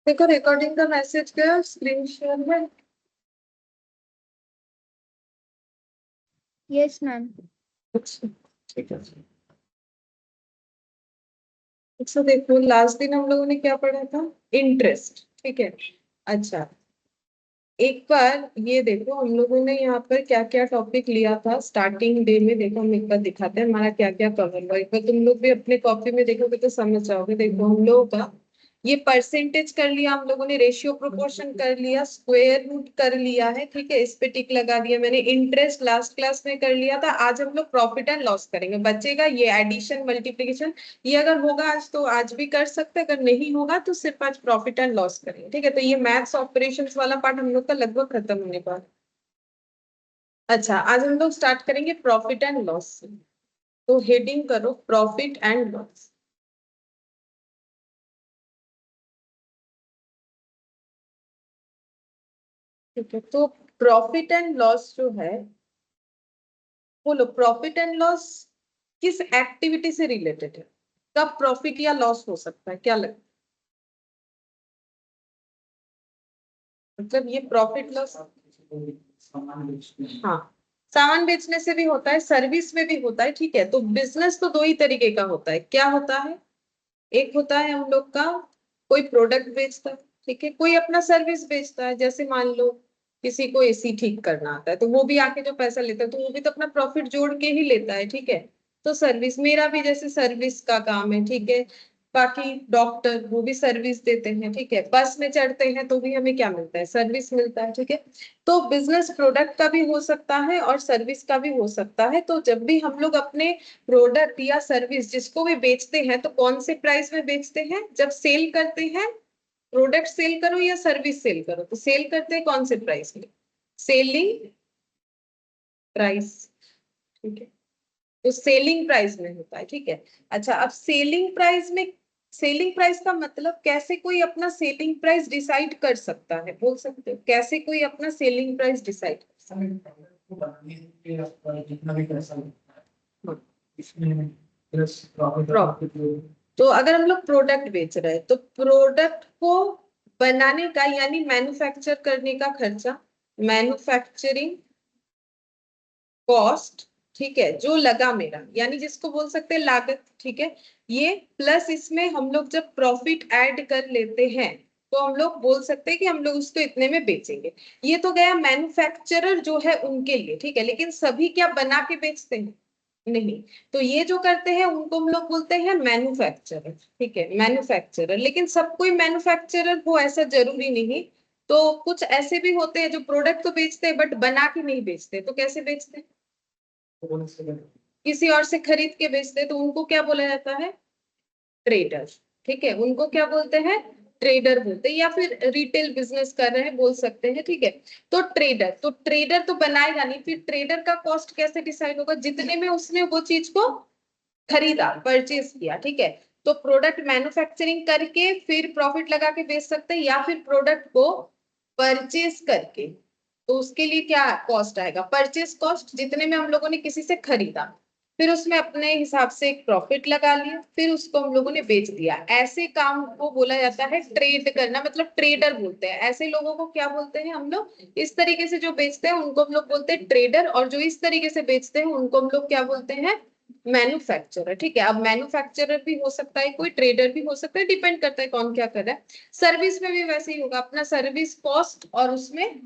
देखो रिकॉर्डिंग का मैसेज गया स्क्रीन शेयर में। Yes ma'am. अच्छा ठीक है। अच्छा देखो लास्ट दिन हम लोगों ने क्या पढ़ा था, इंटरेस्ट। ठीक है। अच्छा एक बार ये देखो हम लोगों ने यहाँ पर क्या क्या टॉपिक लिया था स्टार्टिंग डे में। देखो हम एक बार दिखाते हैं हमारा क्या क्या कवर हुआ। एक बार तुम लोग भी अपने कॉपी में देखोगे तो समझ जाओगे। देखो हम लोगों का ये परसेंटेज कर लिया, हम लोगों ने रेशियो प्रोपोर्शन कर लिया, स्क्वायर रूट कर लिया है। ठीक है, इस पे टिक लगा दिया मैंने। इंटरेस्ट लास्ट क्लास में कर लिया था। आज हम लोग प्रॉफिट एंड लॉस करेंगे। बचेगा ये एडिशन मल्टीप्लीकेशन। ये अगर होगा आज तो आज भी कर सकते हैं, अगर नहीं होगा तो सिर्फ आज प्रॉफिट एंड लॉस करेंगे। ठीक है, तो ये मैथ्स ऑपरेशंस वाला पार्ट हम लोग का लगभग खत्म होने पर। अच्छा आज हम लोग स्टार्ट करेंगे प्रॉफिट एंड लॉस से। तो हेडिंग करो प्रॉफिट एंड लॉस। ठीक है, तो प्रॉफिट एंड लॉस जो है, बोलो प्रॉफिट एंड लॉस किस एक्टिविटी से रिलेटेड है? कब प्रॉफिट या लॉस हो सकता है, क्या लगता है? मतलब ये प्रॉफिट लॉस, हाँ सामान बेचने से भी होता है, सर्विस में भी होता है। ठीक है, तो बिजनेस तो दो ही तरीके का होता है। क्या होता है, एक होता है हम लोग का कोई प्रोडक्ट बेचता है। ठीक है, कोई अपना सर्विस बेचता है। जैसे मान लो किसी को एसी ठीक करना आता है तो वो भी आके जो पैसा लेता है तो वो भी तो अपना प्रॉफिट जोड़ के ही लेता है। ठीक है, तो सर्विस मेरा भी जैसे सर्विस का काम है। ठीक है, बाकी डॉक्टर वो भी सर्विस देते हैं। ठीक है, बस में चढ़ते हैं तो भी हमें क्या मिलता है, सर्विस मिलता है। ठीक है, तो बिजनेस प्रोडक्ट का भी हो सकता है और सर्विस का भी हो सकता है। तो जब भी हम लोग अपने प्रोडक्ट या सर्विस जिसको भी बेचते हैं तो कौन से प्राइस में बेचते हैं? जब सेल करते हैं, प्रोडक्ट सेल करो या सर्विस सेल करो, तो सेल करते हैं कौन से प्राइस में? Selling price. ठीक है, तो सेलिंग प्राइस में होता है। ठीक है, अच्छा अब सेलिंग प्राइस में, सेलिंग प्राइस का मतलब कैसे कोई अपना सेलिंग प्राइस डिसाइड कर सकता है, बोल सकते हो कैसे कोई अपना सेलिंग प्राइस डिसाइड कर सकता है? तो अगर हम लोग प्रोडक्ट बेच रहे हैं तो प्रोडक्ट को बनाने का यानी मैन्युफैक्चर करने का खर्चा, मैन्युफैक्चरिंग कॉस्ट, ठीक है, जो लगा मेरा यानी जिसको बोल सकते हैं लागत। ठीक है, ये प्लस इसमें हम लोग जब प्रॉफिट ऐड कर लेते हैं तो हम लोग बोल सकते हैं कि हम लोग उसको इतने में बेचेंगे। ये तो गया मैन्युफैक्चरर जो है उनके लिए। ठीक है, लेकिन सभी क्या बना के बेचते हैं? नहीं, तो ये जो करते हैं उनको हम लोग बोलते हैं मैन्युफैक्चरर। ठीक है, मैन्युफैक्चरर, लेकिन सब कोई मैन्युफैक्चरर हो ऐसा जरूरी नहीं। तो कुछ ऐसे भी होते हैं जो प्रोडक्ट तो बेचते हैं बट बना के नहीं बेचते। तो कैसे बेचते हैं? किसी और से खरीद के बेचते हैं, तो उनको क्या बोला जाता है? ट्रेडर। ठीक है, उनको क्या बोलते हैं? ट्रेडर बोलते हैं, या फिर रिटेल बिजनेस कर रहे हैं बोल सकते हैं। ठीक है, तो ट्रेडर तो बनाएगा नहीं, फिर ट्रेडर का कॉस्ट कैसे डिसाइड होगा? जितने में उसने वो चीज को खरीदा, परचेज किया। ठीक है, तो प्रोडक्ट मैन्युफैक्चरिंग करके फिर प्रॉफिट लगा के बेच सकते हैं, या फिर प्रोडक्ट को परचेज करके। तो उसके लिए क्या कॉस्ट आएगा? परचेज कॉस्ट, जितने में हम लोगों ने किसी से खरीदा, फिर उसमें अपने हिसाब से एक प्रॉफिट लगा लिया, फिर उसको हम लोगों ने बेच दिया। ऐसे काम को बोला जाता है ट्रेड करना, मतलब ट्रेडर बोलते हैं। ऐसे लोगों को क्या बोलते हैं हम लोग? इस तरीके से जो बेचते हैं उनको हम लोग बोलते हैं ट्रेडर, और जो इस तरीके से बेचते हैं उनको हम लोग क्या बोलते हैं? मैन्युफैक्चरर। ठीक है, अब मैन्युफैक्चरर भी हो सकता है कोई, ट्रेडर भी हो सकता है, डिपेंड करता है कौन क्या कर रहा है। सर्विस में भी वैसे ही होगा, अपना सर्विस कॉस्ट और उसमें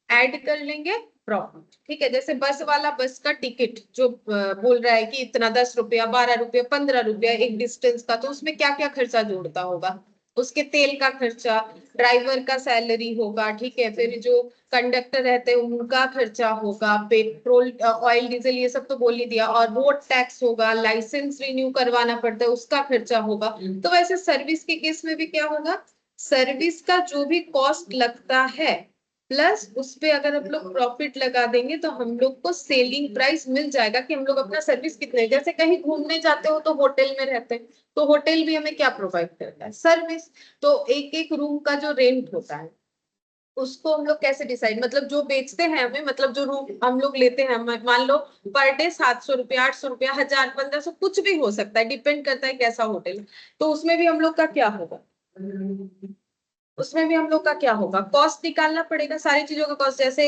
ऐड कर लेंगे प्रॉफिट। ठीक है, जैसे बस वाला बस का टिकट जो बोल रहा है कि इतना 10 रुपया, 12 रुपया, 15 रुपया एक डिस्टेंस का, तो उसमें क्या क्या खर्चा जोड़ता होगा? उसके तेल का खर्चा, ड्राइवर का सैलरी होगा। ठीक है, फिर जो कंडक्टर रहते हैं उनका खर्चा होगा, पेट्रोल ऑयल डीजल ये सब तो बोल ही दिया, और रोड टैक्स होगा, लाइसेंस रिन्यू करवाना पड़ता है उसका खर्चा होगा। तो वैसे सर्विस के केस में भी क्या होगा? सर्विस का जो भी कॉस्ट लगता है प्लस उस पे अगर हम लोग प्रॉफिट लगा देंगे तो हम लोग को सेलिंग प्राइस मिल जाएगा कि हम लोग अपना सर्विस कितने। जैसे कहीं घूमने जाते हो तो होटल में रहते हैं, तो होटल भी हमें क्या प्रोवाइड करता है? सर्विस। तो एक एक रूम का जो रेंट होता है उसको हम लोग कैसे डिसाइड, मतलब जो बेचते हैं हमें, मतलब जो रूम हम लोग लेते हैं, मान लो पर डे 700 रुपया, 800 रुपया, 1000, 1500, कुछ भी हो सकता है, डिपेंड करता है कैसा होटल। तो उसमें भी हम लोग का क्या होगा? उसमें भी हम लोग का क्या होगा, कॉस्ट निकालना पड़ेगा, सारी चीजों का कॉस्ट, जैसे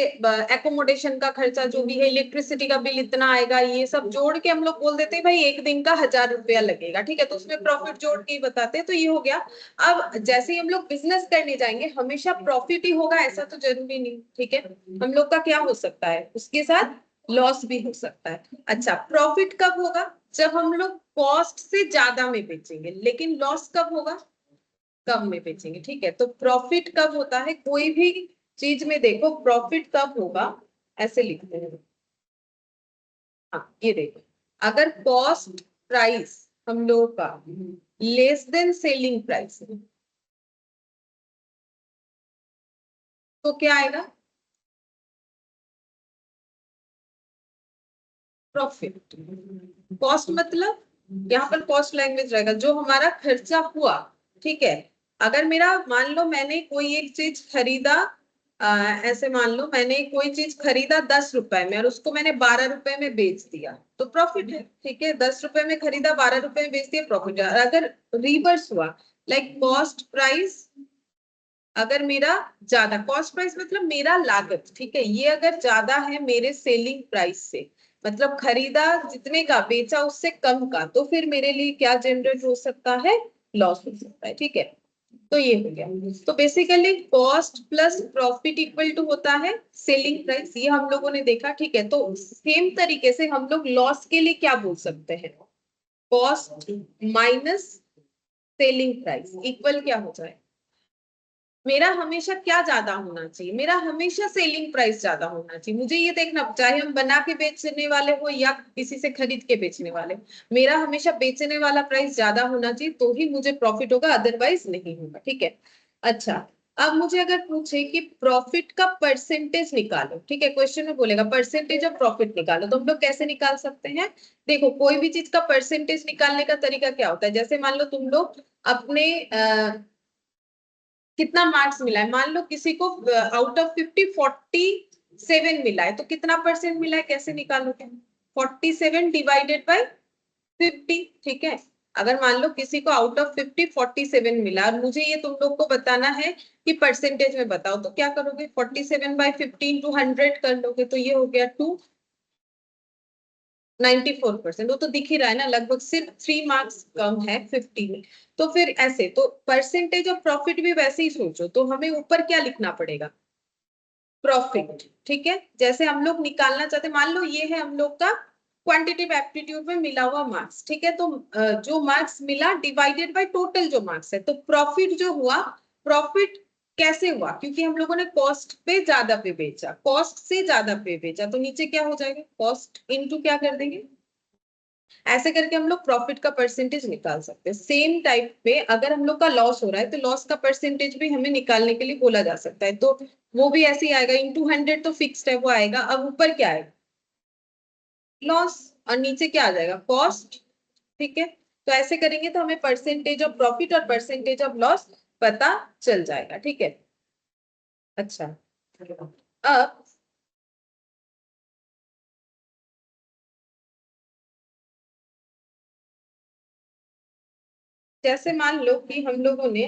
एकोमोडेशन का खर्चा जो भी है, इलेक्ट्रिसिटी का बिल इतना आएगा, ये सब जोड़ के हम लोग बोल देते हैं भाई एक दिन का 1,000 रुपया लगेगा, ठीक है, तो उसमें प्रॉफिट जोड़ के ही बताते हैं, तो ये हो गया। अब जैसे ही हम लोग बिजनेस करने जाएंगे हमेशा प्रॉफिट ही होगा ऐसा तो जरूरी नहीं, ठीक है, हम लोग का क्या हो सकता है उसके साथ लॉस भी हो सकता है। अच्छा, प्रॉफिट कब होगा, जब हम लोग कॉस्ट से ज्यादा में बेचेंगे, लेकिन लॉस कब होगा, कम में बेचेंगे, ठीक है। तो प्रॉफिट कब होता है, कोई भी चीज में देखो प्रॉफिट कब होगा, ऐसे लिखते हैं। हाँ ये देखो, अगर कॉस्ट प्राइस हम लोगों का लेस देन सेलिंग प्राइस तो क्या आएगा, प्रॉफिट। कॉस्ट मतलब यहाँ पर कॉस्ट लैंग्वेज रहेगा, जो हमारा खर्चा हुआ, ठीक है। अगर मेरा मान लो मैंने कोई एक चीज खरीदा, ऐसे मान लो मैंने कोई चीज खरीदा 10 रुपए में और उसको मैंने 12 रुपए में बेच दिया, तो प्रॉफिट है, ठीक है, 10 रुपए में खरीदा 12 रुपए में बेच दिया, प्रॉफिट है। अगर रिवर्स हुआ, लाइक कॉस्ट प्राइस, अगर मेरा ज्यादा, कॉस्ट प्राइस मतलब मेरा लागत, ठीक है, ये अगर ज्यादा है मेरे सेलिंग प्राइस से, मतलब खरीदा जितने का बेचा उससे कम का, तो फिर मेरे लिए क्या जनरेट हो सकता है, लॉस हो सकता है, ठीक है। तो ये हो गया। तो basically cost plus profit equal to होता है सेलिंग प्राइस, ये हम लोगों ने देखा, ठीक है। तो सेम तरीके से हम लोग लॉस के लिए क्या बोल सकते हैं, cost minus selling price equal क्या हो जाए, मेरा हमेशा क्या ज्यादा होना चाहिए, मेरा हमेशा सेलिंग प्राइस ज्यादा होना चाहिए। मुझे ये देखना, चाहे हम बना के बेचने वाले हो या किसी से खरीद के बेचने वाले, मेरा हमेशा बेचने वाला प्राइस ज्यादा होना चाहिए, तो ही मुझे प्रॉफिट होगा, अदरवाइज नहीं होगा, ठीक है। अच्छा, अब मुझे अगर पूछे कि प्रॉफिट का परसेंटेज निकालो, ठीक है, क्वेश्चन में बोलेगा परसेंटेज ऑफ प्रॉफिट निकालो, तो हम लोग कैसे निकाल सकते हैं। देखो, कोई भी चीज का परसेंटेज निकालने का तरीका क्या होता है, जैसे मान लो तुम लोग अपने कितना मार्क्स मिला है, मान लो किसी को आउट ऑफ 50 47 मिला है, तो कितना परसेंट मिला है कैसे निकालोगे, 47 डिवाइडेड बाय 50, ठीक है। अगर मान लो किसी को आउट ऑफ 50 47 मिला और मुझे ये तुम लोग को बताना है कि परसेंटेज में बताओ, तो क्या करोगे, 47/15 टू 100 कर लोगे, तो ये हो गया 94%। वो तो दिख ही रहा है ना, लगभग सिर्फ 3 मार्क्स कम है 50 में। तो फिर ऐसे तो परसेंटेज ऑफ प्रॉफिट भी वैसे ही सोचो, तो हमें ऊपर क्या लिखना पड़ेगा, प्रॉफिट, ठीक है। जैसे हम लोग निकालना चाहते, मान लो ये है हम लोग का क्वांटिटेटिव एप्टीट्यूड में मिला हुआ मार्क्स, ठीक है, तो जो मार्क्स मिला डिवाइडेड बाय टोटल जो मार्क्स है, तो प्रॉफिट जो हुआ, प्रॉफिट कैसे हुआ, क्योंकि हम लोगों ने कॉस्ट पे ज्यादा पे बेचा, कॉस्ट से ज्यादा पे बेचा, तो नीचे क्या हो जाएगा, कॉस्ट इनटू क्या कर देंगे, ऐसे करके हम लोग प्रॉफिट का परसेंटेज निकाल सकते हैं। सेम टाइप पे अगर हम लोग का लॉस हो रहा है, तो लॉस का परसेंटेज भी हमें निकालने के लिए बोला जा सकता है, तो वो भी ऐसे ही आएगा, इंटू 100 तो फिक्स्ड है वो आएगा। अब ऊपर क्या आएगा, लॉस, और नीचे क्या आ जाएगा, कॉस्ट, ठीक है। तो ऐसे करेंगे तो हमें परसेंटेज ऑफ प्रॉफिट और परसेंटेज ऑफ लॉस पता चल जाएगा, ठीक है। अच्छा, अब जैसे मान लो कि हम लोगों ने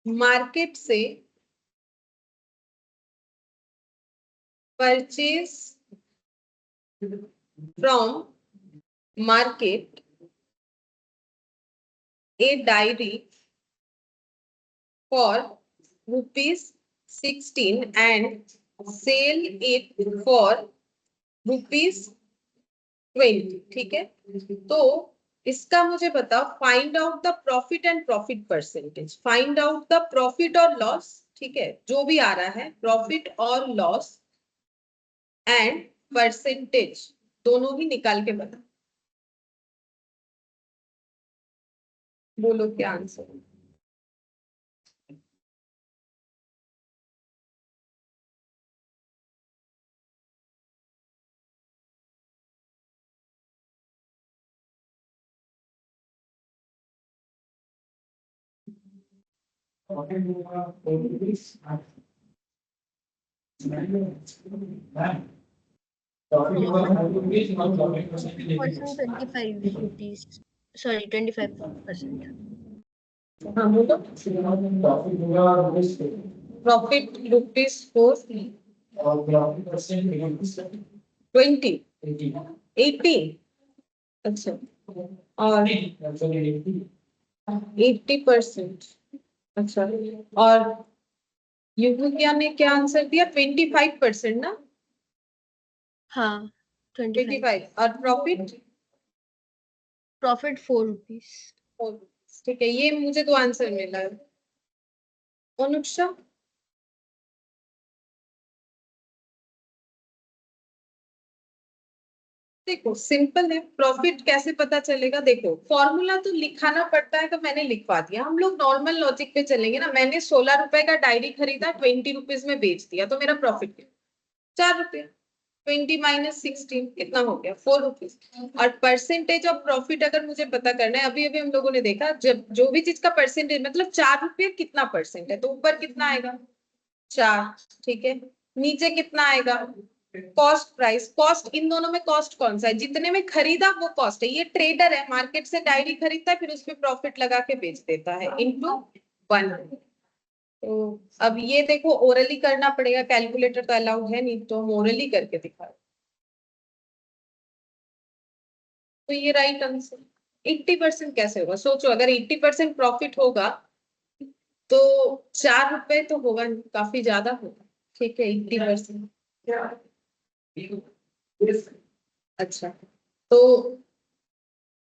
मार्केट से purchase from market a diary for rupees 16 and sell it for rupees 20, ठीक है। तो इसका मुझे बताओ, find out the profit and profit percentage, find out the profit और लॉस, ठीक है, जो भी आ रहा है प्रॉफिट और लॉस एंड परसेंटेज, दोनों ही निकाल के बता, बोलो क्या आंसर। ₹25 sorry 25%. हाँ बोलो। प्रॉफिट ₹4 20 80 अच्छा और 80%। अच्छा और युविका ने क्या आंसर दिया 25% ना। हाँ 25 और प्रॉफिट ₹4। ठीक है, ये मुझे तो आंसर मिला है। अनुक्षा देखो सिंपल है, प्रॉफिट कैसे पता चलेगा, देखो फॉर्मूला तो लिखाना पड़ता है तो मैंने लिखवा दिया। हम लोग नॉर्मल लॉजिक पे चलेंगे ना। मैंने 16 रुपए का डायरी खरीदा, 20 रुपीज में बेच दिया, तो मेरा प्रॉफिट कितना, 4 रुपए। 20 माइनस 16 कितना हो गया, 4 रुपीज। और परसेंटेज ऑफ प्रॉफिट अगर मुझे पता करना है, अभी अभी हम लोगों ने देखा जब जो भी चीज का परसेंटेज मतलब 4 रुपये कितना परसेंट है, तो ऊपर कितना आएगा 4, ठीक है। नीचे कितना आएगा कॉस्ट प्राइस, कॉस्ट इन दोनों में कॉस्ट कौन सा है, जितने में खरीदा वो कॉस्ट है। ये ट्रेडर है, मार्केट से डायरी खरीदता है फिर उस पर प्रॉफिट लगा के बेच देता है, इनटू 1। तो अब ये देखो ओरली करना पड़ेगा, कैलकुलेटर तो अलाउड है नहीं, तो हम ओरली करके दिखा। तो ये राइट आंसर। 80% कैसे होगा, सोचो अगर 80% प्रॉफिट होगा तो 4 रुपए तो होगा नहीं, काफी ज्यादा होगा। ठीक है 80%। अच्छा तो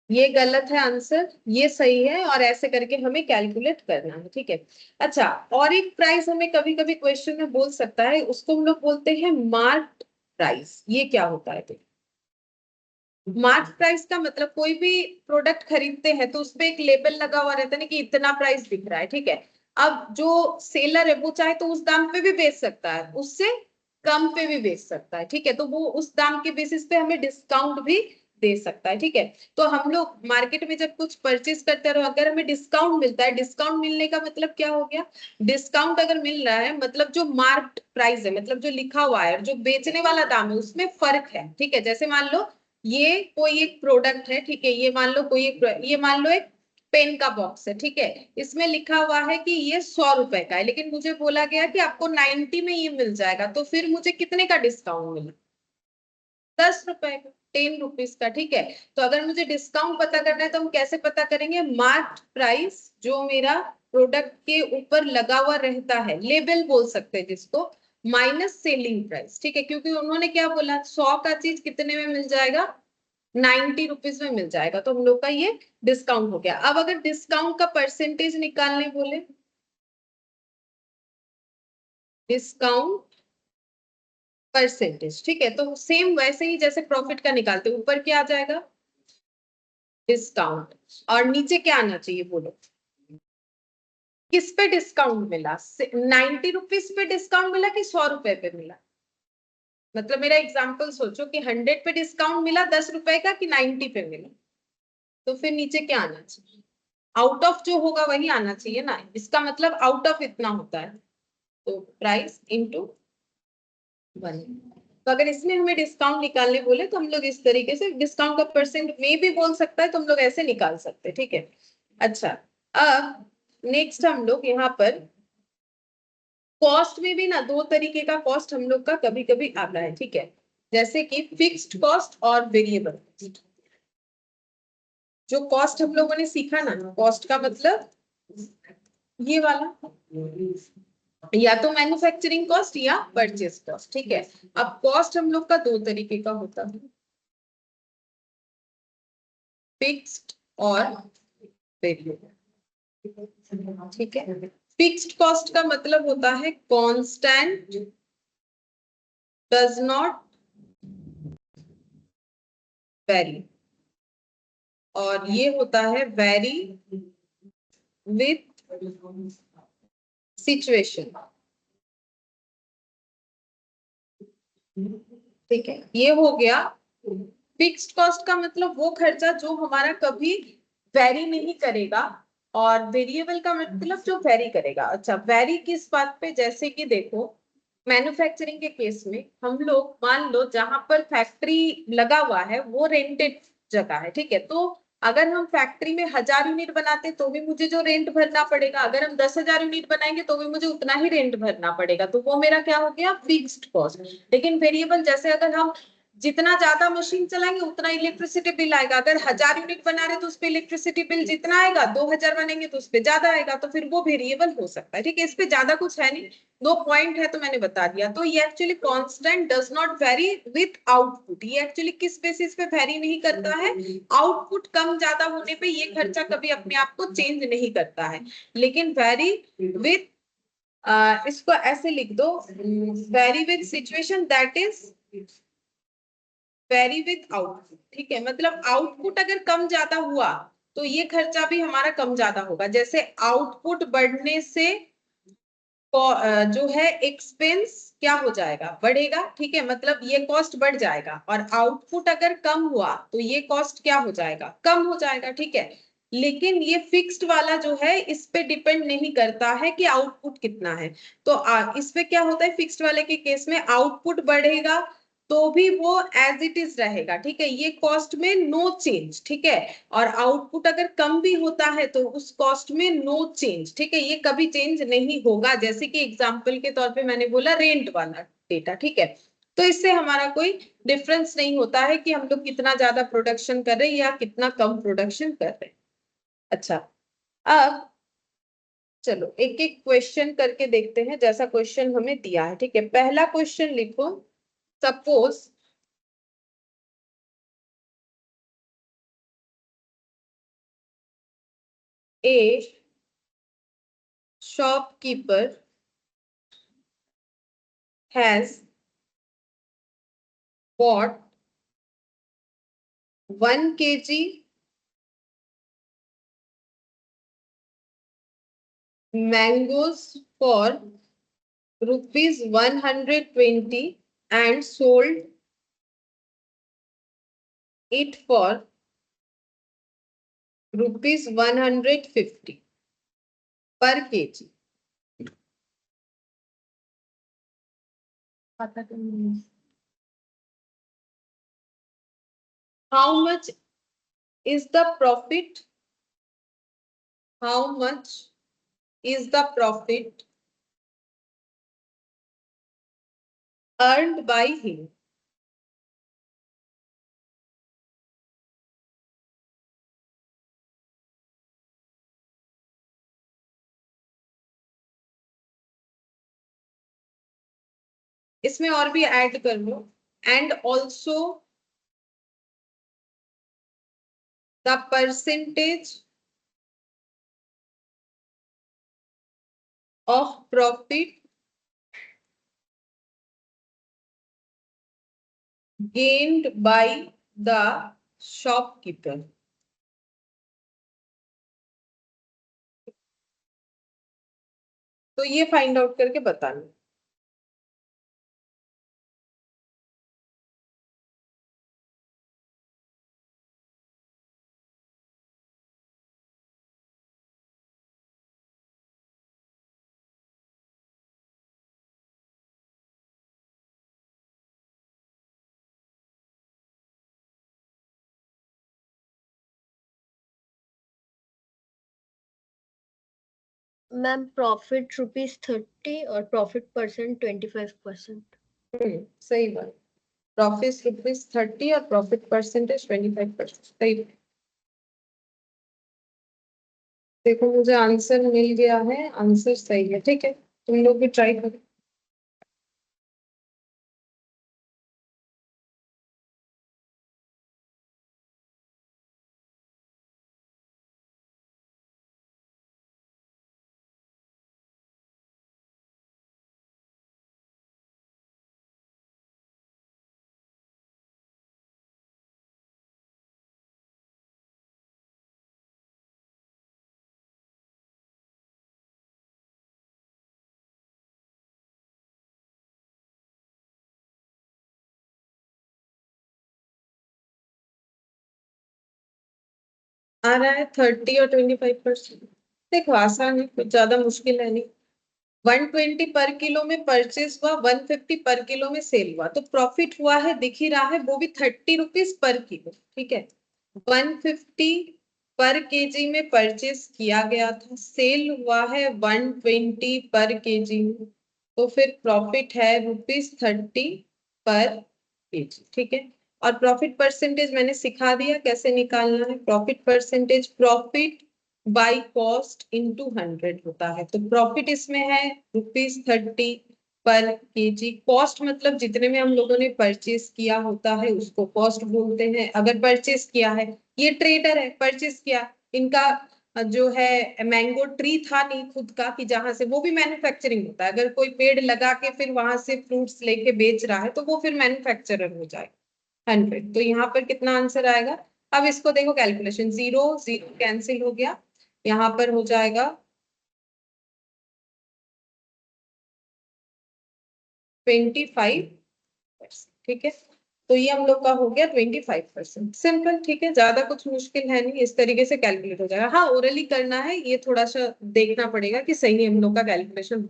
ये गलत है आंसर, ये सही है, और ऐसे करके हमें कैलकुलेट करना है, ठीक है। अच्छा और एक प्राइस हमें कभी कभी क्वेश्चन में बोल सकता है, उसको हम लोग बोलते हैं मार्क प्राइस। ये क्या होता है, मार्क प्राइस का मतलब कोई भी प्रोडक्ट खरीदते हैं तो उसपे एक लेबल लगा हुआ रहता है ना कि इतना प्राइस दिख रहा है, ठीक है। अब जो सेलर है वो चाहे तो उस दाम पे भी बेच सकता है, उससे कम पे भी बेच सकता है, ठीक है। तो वो उस दाम के बेसिस पे हमें डिस्काउंट भी दे सकता है, ठीक है। तो हम लोग मार्केट में जब कुछ परचेज करते हैं अगर हमें डिस्काउंट मिलता है, डिस्काउंट मिलने का मतलब क्या हो गया, डिस्काउंट अगर मिल रहा है मतलब जो मार्क्ड प्राइस है, मतलब जो लिखा हुआ है और जो बेचने वाला दाम है उसमें फर्क है, ठीक है। जैसे मान लो ये कोई एक प्रोडक्ट है, ठीक है, ये मान लो कोई एक, ये मान लो एक पेन का बॉक्स है, ठीक है। इसमें लिखा हुआ है कि ये 100 रुपए का है, लेकिन मुझे बोला गया कि आपको 90 में ये मिल जाएगा, तो फिर मुझे कितने का डिस्काउंट मिला, 10 रुपए का, 10 रुपीज का, ठीक है। तो अगर मुझे डिस्काउंट पता करना है तो हम कैसे पता करेंगे, मार्क प्राइस जो मेरा प्रोडक्ट के ऊपर लगा हुआ रहता है, लेबल बोल सकते हैं जिसको, माइनस सेलिंग प्राइस, ठीक है। क्योंकि उन्होंने क्या बोला 100 का चीज कितने में मिल जाएगा, 90 रुपीज में मिल जाएगा, तो हम लोग का ये डिस्काउंट हो गया। अब अगर डिस्काउंट का परसेंटेज निकालने बोले, डिस्काउंट परसेंटेज, ठीक है, तो सेम वैसे ही जैसे प्रॉफिट का निकालते ऊपर क्या आ जाएगा डिस्काउंट, और नीचे क्या आना चाहिए बोलो, किस पे डिस्काउंट मिला, 90 रुपीज पे डिस्काउंट मिला कि 100 रुपए पे मिला। मतलब मेरा एग्जांपल सोचो कि 100 पे डिस्काउंट मिला 10 रुपए का कि 90 पे मिला, तो फिर नीचे क्या आना चाहिए, आउट ऑफ जो होगा वही आना चाहिए ना, इसका मतलब आउट ऑफ इतना होता है, तो प्राइस इंटू 1। तो अगर इसमें हमें डिस्काउंट निकालने बोले तो हम लोग इस तरीके से, डिस्काउंट का परसेंट में भी बोल सकता है तो हम लोग ऐसे निकाल सकते हैं, ठीक है। अच्छा अब नेक्स्ट हम लोग यहाँ पर कॉस्ट में भी ना दो तरीके का कॉस्ट हम लोग का कभी कभी आता है, ठीक है। जैसे कि फिक्स्ड कॉस्ट और वेरिएबल। जो कॉस्ट हम लोगों ने सीखा ना, कॉस्ट का मतलब ये वाला, या तो मैन्युफैक्चरिंग कॉस्ट या परचेज कॉस्ट, ठीक है। अब कॉस्ट हम लोग का दो तरीके का होता है, फिक्स्ड और वेरिएबल, ठीक है। फिक्स्ड कॉस्ट का मतलब होता है कांस्टेंट, डज नॉट वेरी, और ये होता है वेरी विथ सिचुएशन, ठीक है। ये हो गया फिक्स्ड कॉस्ट का मतलब वो खर्चा जो हमारा कभी वेरी नहीं करेगा, और वेरिएबल का मतलब जो वेरी करेगा। अच्छा वेरी किस बात पे, जैसे कि देखो मैन्युफैक्चरिंग के केस में हम लोग मान लो जहां पर फैक्ट्री लगा हुआ है वो रेंटेड जगह है, ठीक है। तो अगर हम फैक्ट्री में 1000 यूनिट बनाते तो भी मुझे जो रेंट भरना पड़ेगा, अगर हम 10,000 यूनिट बनाएंगे तो भी मुझे उतना ही रेंट भरना पड़ेगा, तो वो मेरा क्या हो गया, फिक्स्ड कॉस्ट। लेकिन वेरिएबल, जैसे अगर हम जितना ज्यादा मशीन चलाएंगे उतना इलेक्ट्रिसिटी बिल आएगा, अगर 1000 यूनिट बना रहे तो उस पर इलेक्ट्रिसिटी बिल जितना आएगा, 2000 बनेंगे तो उस पर ज्यादा आएगा, तो फिर वो वेरिएबल हो सकता है, ठीक है। इस पे ज्यादा कुछ है नहीं, दो पॉइंट है तो मैंने बता दिया। तो ये actually constant does not very with output, ये एक्चुअली किस बेसिस पे वेरी नहीं करता है, आउटपुट कम ज्यादा होने पे ये खर्चा कभी अपने आप को चेंज नहीं करता है, लेकिन वेरी विथ, इसको ऐसे लिख दो, very with situation that is very with output, ठीक है। मतलब आउटपुट अगर कम ज्यादा हुआ तो ये खर्चा भी हमारा कम ज्यादा होगा। जैसे आउटपुट बढ़ने से जो है एक्सपेंस क्या हो जाएगा, बढ़ेगा, ठीक है। मतलब ये कॉस्ट बढ़ जाएगा, और आउटपुट अगर कम हुआ तो ये कॉस्ट क्या हो जाएगा, कम हो जाएगा, ठीक है। लेकिन ये फिक्स्ड वाला जो है इस पे डिपेंड नहीं करता है कि आउटपुट कितना है। तो इस पे क्या होता है, फिक्स्ड वाले के केस में आउटपुट बढ़ेगा तो भी वो एज इट इज रहेगा, ठीक है, ये कॉस्ट में नो चेंज, ठीक है। और आउटपुट अगर कम भी होता है तो उस कॉस्ट में नो चेंज, ठीक है, ये कभी चेंज नहीं होगा। जैसे कि एग्जांपल के तौर पे मैंने बोला रेंट वाला डेटा, ठीक है। तो इससे हमारा कोई डिफरेंस नहीं होता है कि हम लोग कितना ज्यादा प्रोडक्शन कर रहे हैं या कितना कम प्रोडक्शन कर रहे हैं। अच्छा, अब चलो एक एक क्वेश्चन करके देखते हैं, जैसा क्वेश्चन हमें दिया है, ठीक है। पहला क्वेश्चन लिखो, suppose a shopkeeper has bought 1 kg mangoes for rupees 120 and sold it for rupees 150 per kg. How much is the profit? How much is the profit earned by him? इसमें और भी ऐड कर लो, and also the percentage of profit gained by the shopkeeper. तो ये find out करके बताना। Ma'am profit ₹30 और profit percent 25%। सही बात, प्रॉफिट ₹30 और प्रॉफिट परसेंटेज 25%, सही। देखो मुझे आंसर मिल गया है, आंसर सही है, ठीक है। तुम लोग भी ट्राई करो। आ रहा है 30 और 25%। देखो आसान है, कुछ ज्यादा मुश्किल है नहीं। 120 पर किलो में परचेज हुआ, 150 पर किलो में सेल हुआ, तो प्रॉफिट हुआ है, दिख ही रहा है, वो भी 30 रुपीज पर किलो। ठीक है, 150 पर केजी में परचेज किया गया था, सेल हुआ है 120 पर केजी में, तो फिर प्रॉफिट है ₹30 पर केजी। ठीक है, और प्रॉफिट परसेंटेज मैंने सिखा दिया कैसे निकालना है। Profit percentage profit by cost into 100 होता है, तो प्रॉफिट इसमें है ₹30 पर केजी। कॉस्ट मतलब जितने में हम लोगों ने परचेज किया होता है उसको कॉस्ट बोलते हैं। अगर परचेज किया है, ये ट्रेडर है, परचेज किया, इनका जो है मैंगो ट्री था नहीं खुद का, कि जहां से, वो भी मैन्युफैक्चरिंग होता है। अगर कोई पेड़ लगा के फिर वहां से फ्रूट्स लेके बेच रहा है तो वो फिर मैन्युफैक्चरर हो जाएगा। 100, तो यहाँ पर कितना आंसर आएगा। अब इसको देखो, कैलकुलेशन, जीरो जीरो कैंसिल हो गया, यहाँ पर हो जाएगा 25%। ठीक है, तो ये हम लोग का हो गया 25%। सिंपल, ठीक है, ज्यादा कुछ मुश्किल है नहीं, इस तरीके से कैलकुलेट हो जाएगा। हाँ, ओरली करना है, ये थोड़ा सा देखना पड़ेगा कि सही हम लोग का कैलकुलेशन।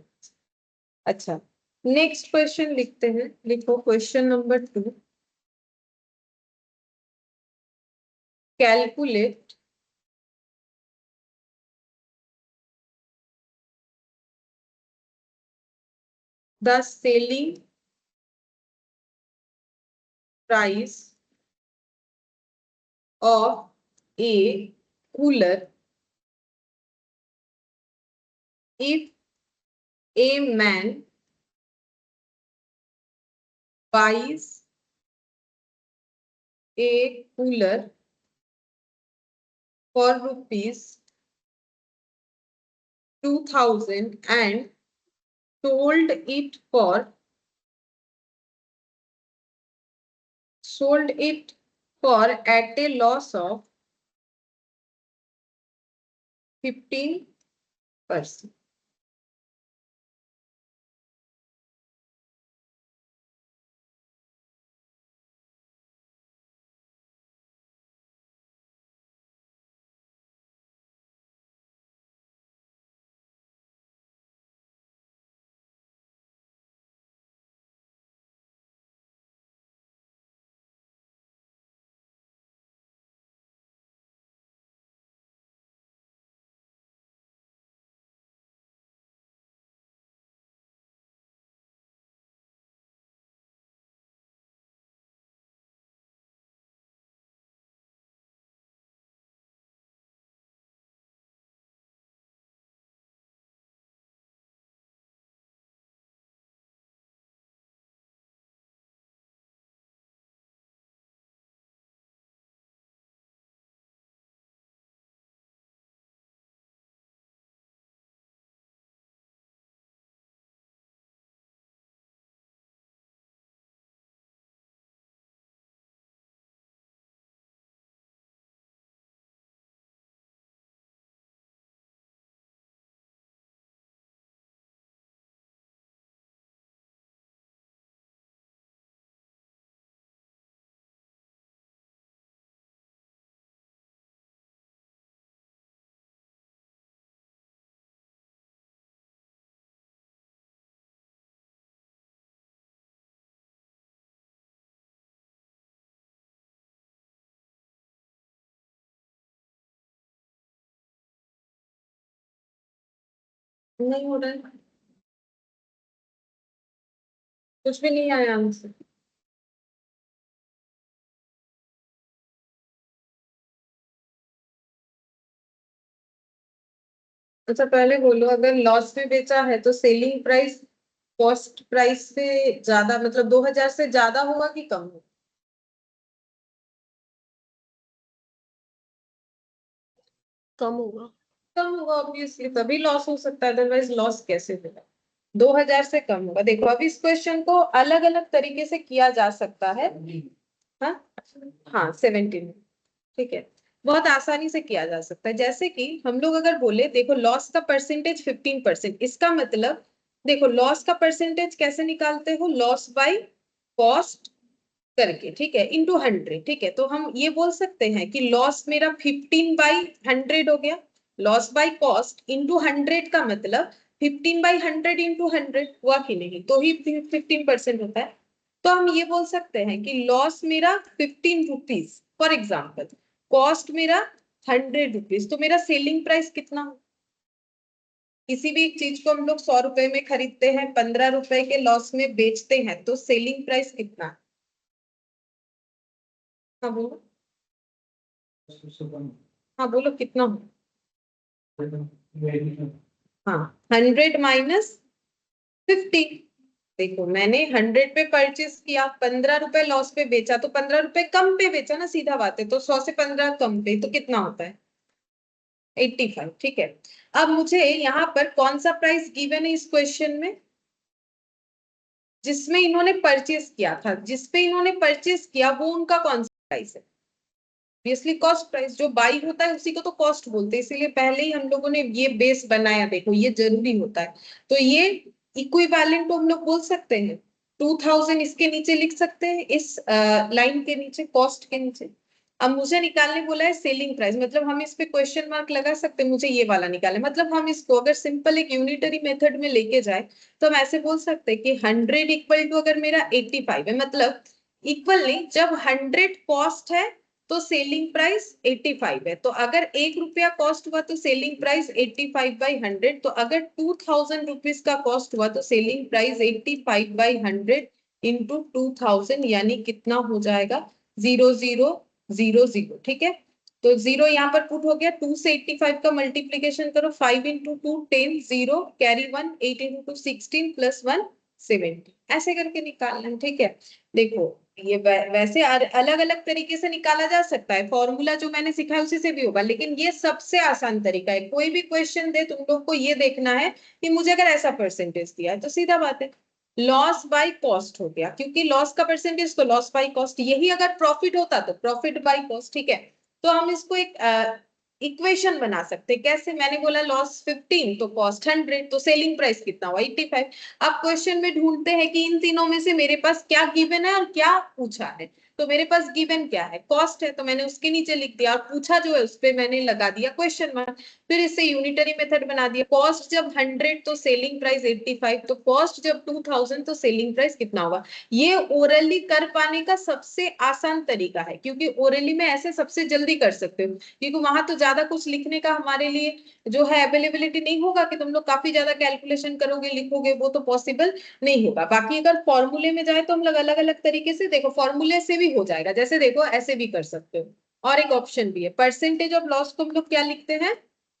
अच्छा, नेक्स्ट क्वेश्चन लिखते हैं। लिखो question number 2, calculate the selling price of a cooler if a man buys a cooler for rupees 2000 and sold it for at a loss of 15%. नहीं हो रहा है, कुछ भी नहीं आया आंसर। अच्छा, पहले बोलो, अगर लॉस में बेचा है तो सेलिंग प्राइस कॉस्ट प्राइस से ज्यादा, मतलब 2000 से ज्यादा होगा कि कम होगा। कम होगा। कम होगा ऑब्वियसली, तभी लॉस हो सकता है, अदरवाइज लॉस कैसे होगा। 2000 से कम होगा। देखो, अब इस क्वेश्चन को अलग अलग तरीके से किया जा सकता है। हाँ, हाँ, 17। ठीक है, बहुत आसानी से किया जा सकता है। जैसे कि हम लोग अगर बोले, देखो लॉस का परसेंटेज 15%, इसका मतलब देखो लॉस का परसेंटेज कैसे निकालते हो, लॉस बाय कॉस्ट करके, ठीक है, इंटू 100। ठीक है, तो हम ये बोल सकते हैं कि लॉस मेरा 15/100 हो गया। लॉस बाय कॉस्ट इंटू 100 का मतलब 15/100 इंटू 100 हुआ कि नहीं, तो ही 15% होता है। तो हम ये बोल सकते हैं कि लॉस मेरा 15 रुपीज फॉर एग्जाम्पल, कॉस्ट मेरा 100 रुपीज, तो मेरा सेलिंग प्राइस कितना हो? किसी भी चीज को हम लोग 100 रुपए में खरीदते हैं, 15 रुपए के लॉस में बेचते हैं, तो सेलिंग प्राइस कितना है? हाँ बोलो, हाँ बोलो कितना हो? हाँ 100 माइनस 15। देखो मैंने 100 पे परचेस किया, 15 रुपए लॉस पे बेचा, तो 15 रुपए कम पे बेचा ना, सीधा बात है। तो 100 से 15 कम पे तो कितना होता है? 85। ठीक है, अब मुझे यहाँ पर कौन सा प्राइस गिवन है इस क्वेश्चन में? जिसमें इन्होंने परचेस किया था, जिसपे इन्होंने परचेस किया वो उनका कौन सा प्राइस है? Obviously cost price. जो बाई होता है उसी को तो कॉस्ट बोलते हैं, इसीलिए पहले ही हम लोगों ने ये बेस बनाया। देखो ये जरूरी होता है। तो ये इक्विवेलेंट तो हम लोग बोल सकते हैं, 2000 इसके नीचे लिख सकते हैं, इस लाइन के नीचे, कॉस्ट के नीचे। अब मुझे निकालने बोला है सेलिंग प्राइस, मतलब हम इस पे क्वेश्चन मार्क लगा सकते हैं, मुझे ये वाला निकालना है। मतलब हम इसको अगर सिंपल एक यूनिटरी मेथड में लेके जाए तो हम ऐसे बोल सकते हैं कि 100 इक्वल टू, अगर मेरा 85 है, मतलब इक्वल नहीं, जब 100 कॉस्ट है तो सेलिंग प्राइस 85 है। तो अगर 1 रुपया कॉस्ट हुआ तो सेलिंग प्राइस 85/100। तो अगर 2000 रुपीज का कॉस्ट हुआ तो सेलिंग प्राइस 85/100 इंटू 2000, यानी कितना हो जाएगा? 0000। ठीक है, तो 0 यहाँ पर पुट हो गया। 2 से 85 का मल्टीप्लीकेशन करो, 5 इंटू 2 10, 0 कैरी 1, 8 इंटू 2 16 प्लस 1 70, ऐसे करके निकालना है। ठीक है, देखो ये वैसे अलग अलग तरीके से निकाला जा सकता है, फॉर्मूला जो मैंने सिखाया उसी से भी होगा, लेकिन ये सबसे आसान तरीका है। कोई भी क्वेश्चन दे, तुम लोग को ये देखना है कि मुझे अगर ऐसा परसेंटेज दिया है तो सीधा बात है लॉस बाय कॉस्ट हो गया, क्योंकि लॉस का परसेंटेज तो लॉस बाय कॉस्ट, यही अगर प्रॉफिट होता तो प्रॉफिट बाय कॉस्ट। ठीक है, तो हम इसको एक इक्वेशन बना सकते हैं। कैसे? मैंने बोला लॉस 15 तो कॉस्ट 100, तो सेलिंग प्राइस कितना हुआ? 85। अब क्वेश्चन में ढूंढते हैं कि इन तीनों में से मेरे पास क्या गिवन है और क्या पूछा है। तो मेरे पास गिवन क्या है? कॉस्ट है, तो मैंने उसके नीचे लिख दिया, और पूछा जो है उस पे मैंने लगा दिया क्वेश्चन मार्क। फिर इससे यूनिटरी मेथड बना दिया। कॉस्ट जब 100 तो सेलिंग प्राइस 85, तो कॉस्ट जब 2000 तो सेलिंग प्राइस कितना होगा? ये ओरली कर पाने का सबसे आसान तरीका है, क्योंकि ओरली में ऐसे सबसे जल्दी कर सकते हो, क्योंकि वहां तो ज्यादा कुछ लिखने का हमारे लिए जो है अवेलेबिलिटी नहीं होगा कि तुम लोग काफी ज्यादा कैलकुलेशन करोगे, लिखोगे, वो तो पॉसिबल नहीं होगा। बाकी अगर फॉर्मूले में जाए तो हम लोग अलग अलग तरीके से, देखो फॉर्मूले से भी हो जाएगा, जैसे देखो ऐसे भी कर सकते हो। और एक ऑप्शन भी है, परसेंटेज ऑफ लॉस को हम लोग क्या लिखते हैं?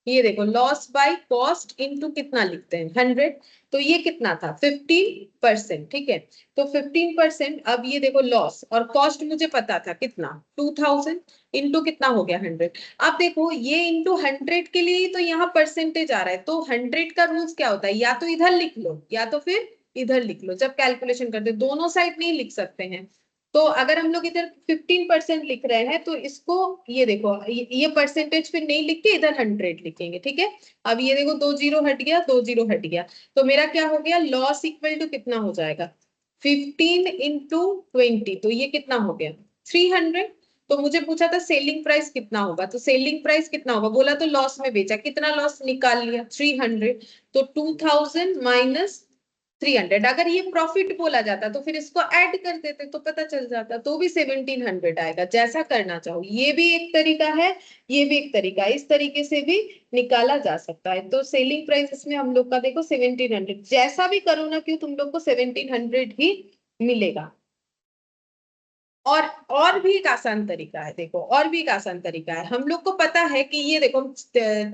ये देखो लॉस बाय कॉस्ट इनटू कितना लिखते हैं? 100। तो ये कितना था? 15%। ठीक है, तो 15%। अब ये देखो लॉस और कॉस्ट मुझे पता था कितना, 2000 इंटू कितना हो गया? 100। अब देखो ये इंटू 100 के लिए तो यहाँ परसेंटेज आ रहा है, तो 100 का रूल्स क्या होता है? या तो इधर लिख लो या तो फिर इधर लिख लो। जब कैलकुलेशन करते दोनों साइड नहीं लिख सकते हैं, तो अगर हम लोग इधर 15% लिख रहे हैं तो इसको, ये देखो ये परसेंटेज फिर नहीं लिख के इधर 100 लिखेंगे। ठीक है, अब ये देखो 2 जीरो हट गया, 2 जीरो हट गया, तो मेरा क्या हो गया? लॉस इक्वल टू कितना हो जाएगा? 15 इंटू 20, तो ये कितना हो गया? 300। तो मुझे पूछा था सेलिंग प्राइस कितना होगा, तो सेलिंग प्राइस कितना होगा बोला, तो लॉस में बेचा, कितना लॉस निकाल लिया? 300। तो 2000 माइनस 300, अगर ये प्रॉफिट बोला जाता तो फिर इसको ऐड कर देते तो पता चल जाता, तो भी 1700 आएगा। जैसा करना चाहो, ये भी एक तरीका है, ये भी एक तरीका है, इस तरीके से भी निकाला जा सकता है। तो सेलिंग प्राइस इसमें हम लोग का देखो 1700, जैसा भी करो ना क्यों तुम लोग को 1700 ही मिलेगा। और भी एक आसान तरीका है, देखो और भी एक आसान तरीका है। हम लोग को पता है कि ये देखो हम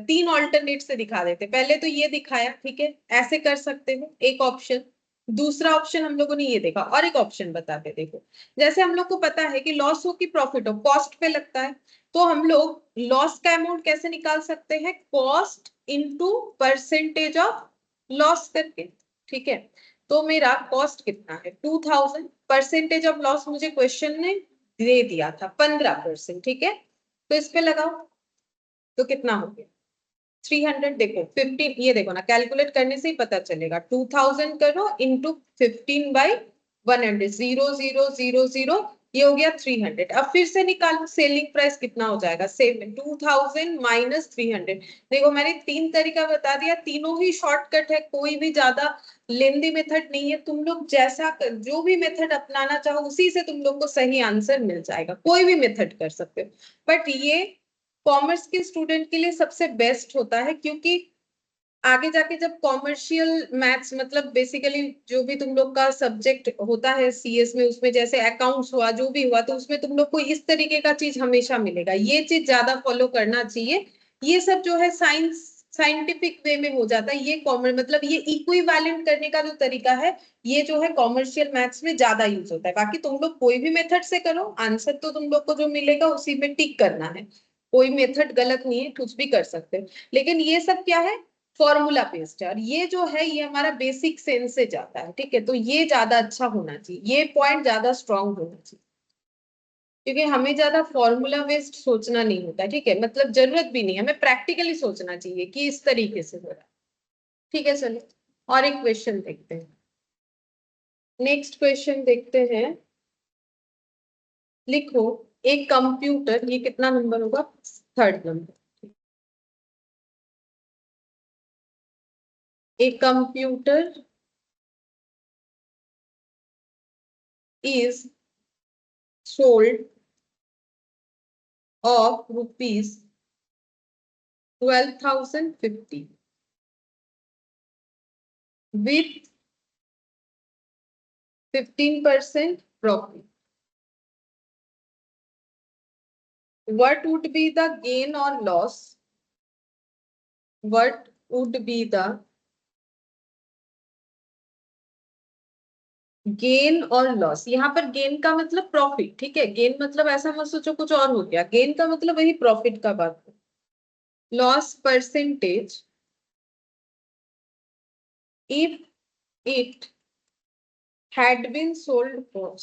3 ऑल्टरनेट से दिखा देते, पहले तो ये दिखाया, ठीक है, ऐसे कर सकते हो एक ऑप्शन। दूसरा ऑप्शन हम लोगों ने ये देखा, और एक ऑप्शन बताते, देखो जैसे हम लोग को पता है कि लॉस हो कि प्रॉफिट हो, कॉस्ट पे लगता है, तो हम लोग लॉस का अमाउंट कैसे निकाल सकते हैं? Cost into percentage of loss करके। ठीक है, तो मेरा कॉस्ट कितना है? 2000, परसेंटेज ऑफ लॉस मुझे क्वेश्चन ने दे दिया था 15%। ठीक है, तो इस पे लगाओ तो कितना हो गया? 300। देखो 15, ये देखो ना कैलकुलेट करने से ही पता चलेगा, 2000 करो इंटू 15/100, 0000 ये हो गया 300। अब फिर से निकालो सेलिंग प्राइस कितना हो जाएगा, 2000 माइनस 300। देखो मैंने 3 तरीका बता दिया, तीनों ही शॉर्टकट है, कोई भी ज्यादा लेंदी मेथड नहीं है। तुम लोग जैसा जो भी मेथड अपनाना चाहो उसी से तुम लोग को सही आंसर मिल जाएगा, कोई भी मेथड कर सकते हो। बट ये कॉमर्स के स्टूडेंट के लिए सबसे बेस्ट होता है, क्योंकि आगे जाके जब कॉमर्शियल मैथ्स मतलब बेसिकली जो भी तुम लोग का सब्जेक्ट होता है सीएस में, उसमें जैसे अकाउंट्स हुआ जो भी हुआ, तो उसमें तुम लोग को इस तरीके का चीज हमेशा मिलेगा, ये चीज ज्यादा फॉलो करना चाहिए। ये सब जो है साइंस साइंटिफिक वे में हो जाता है, ये कॉमर्स मतलब ये इक्विवेलेंट करने का जो तरीका है, ये जो है कॉमर्शियल मैथ्स में ज्यादा यूज होता है। बाकी तुम लोग कोई भी मेथड से करो, आंसर तो तुम लोग को जो मिलेगा उसी में टिक करना है, कोई मेथड गलत नहीं है, कुछ भी कर सकते हो। लेकिन ये सब क्या है, फॉर्मूला बेस्ड है, और ये जो है ये हमारा बेसिक सेंस से जाता है, ठीक है। तो ये ज्यादा अच्छा होना चाहिए, ये पॉइंट ज्यादा स्ट्रांग होना चाहिए, क्योंकि हमें ज्यादा फॉर्मूला बेस्ड सोचना नहीं होता, ठीक है। मतलब जरूरत भी नहीं है, हमें प्रैक्टिकली सोचना चाहिए कि इस तरीके से हो रहा है, ठीक है। चलो और एक क्वेश्चन देखते हैं, नेक्स्ट क्वेश्चन देखते हैं। लिखो, एक कंप्यूटर, ये कितना नंबर होगा, थर्ड नंबर। एक computer is sold of rupees 12,050 with 15% profit. What would be the gain or loss? What would be the gain और लॉस? यहाँ पर गेन का मतलब प्रॉफिट, ठीक है। गेन मतलब ऐसा मत सोचो कुछ और हो गया, गेन का मतलब वही प्रॉफिट का बात है। Loss percentage if it had been sold for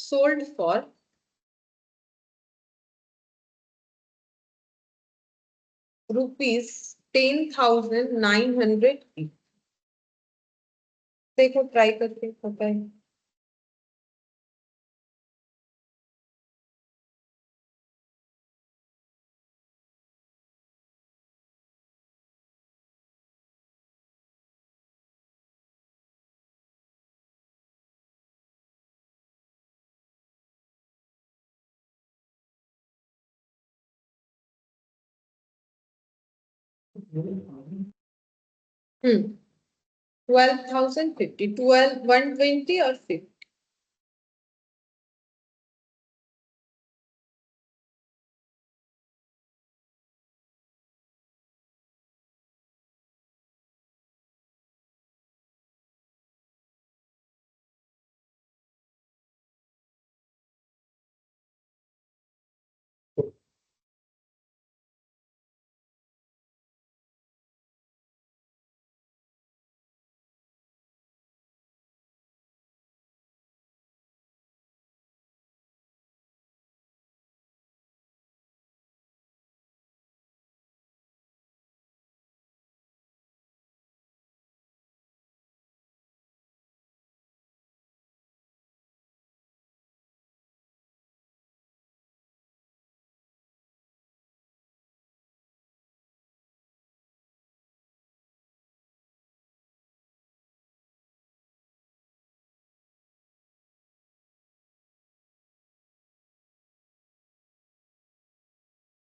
rupees 10,900। देखो ट्राई करके पता है। हम्म 12,050, 120 और 50।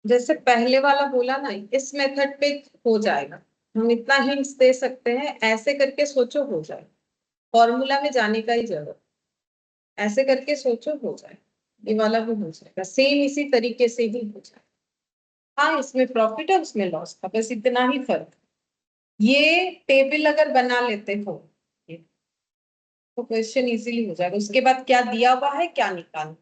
जैसे पहले वाला बोला ना, इस मेथड पे हो जाएगा। हम इतना हिंट्स दे सकते हैं, ऐसे करके सोचो हो जाए, फॉर्मूला में जाने का ही जरूरत, ऐसे करके सोचो हो जाए, ये वाला भी हो जाएगा, सेम इसी तरीके से ही हो जाएगा। हाँ इसमें प्रॉफिट है उसमें लॉस था, बस इतना ही फर्क है। ये टेबल अगर बना लेते हो ये, तो क्वेश्चन इजीली हो जाएगा, उसके बाद क्या दिया हुआ है क्या निकालना।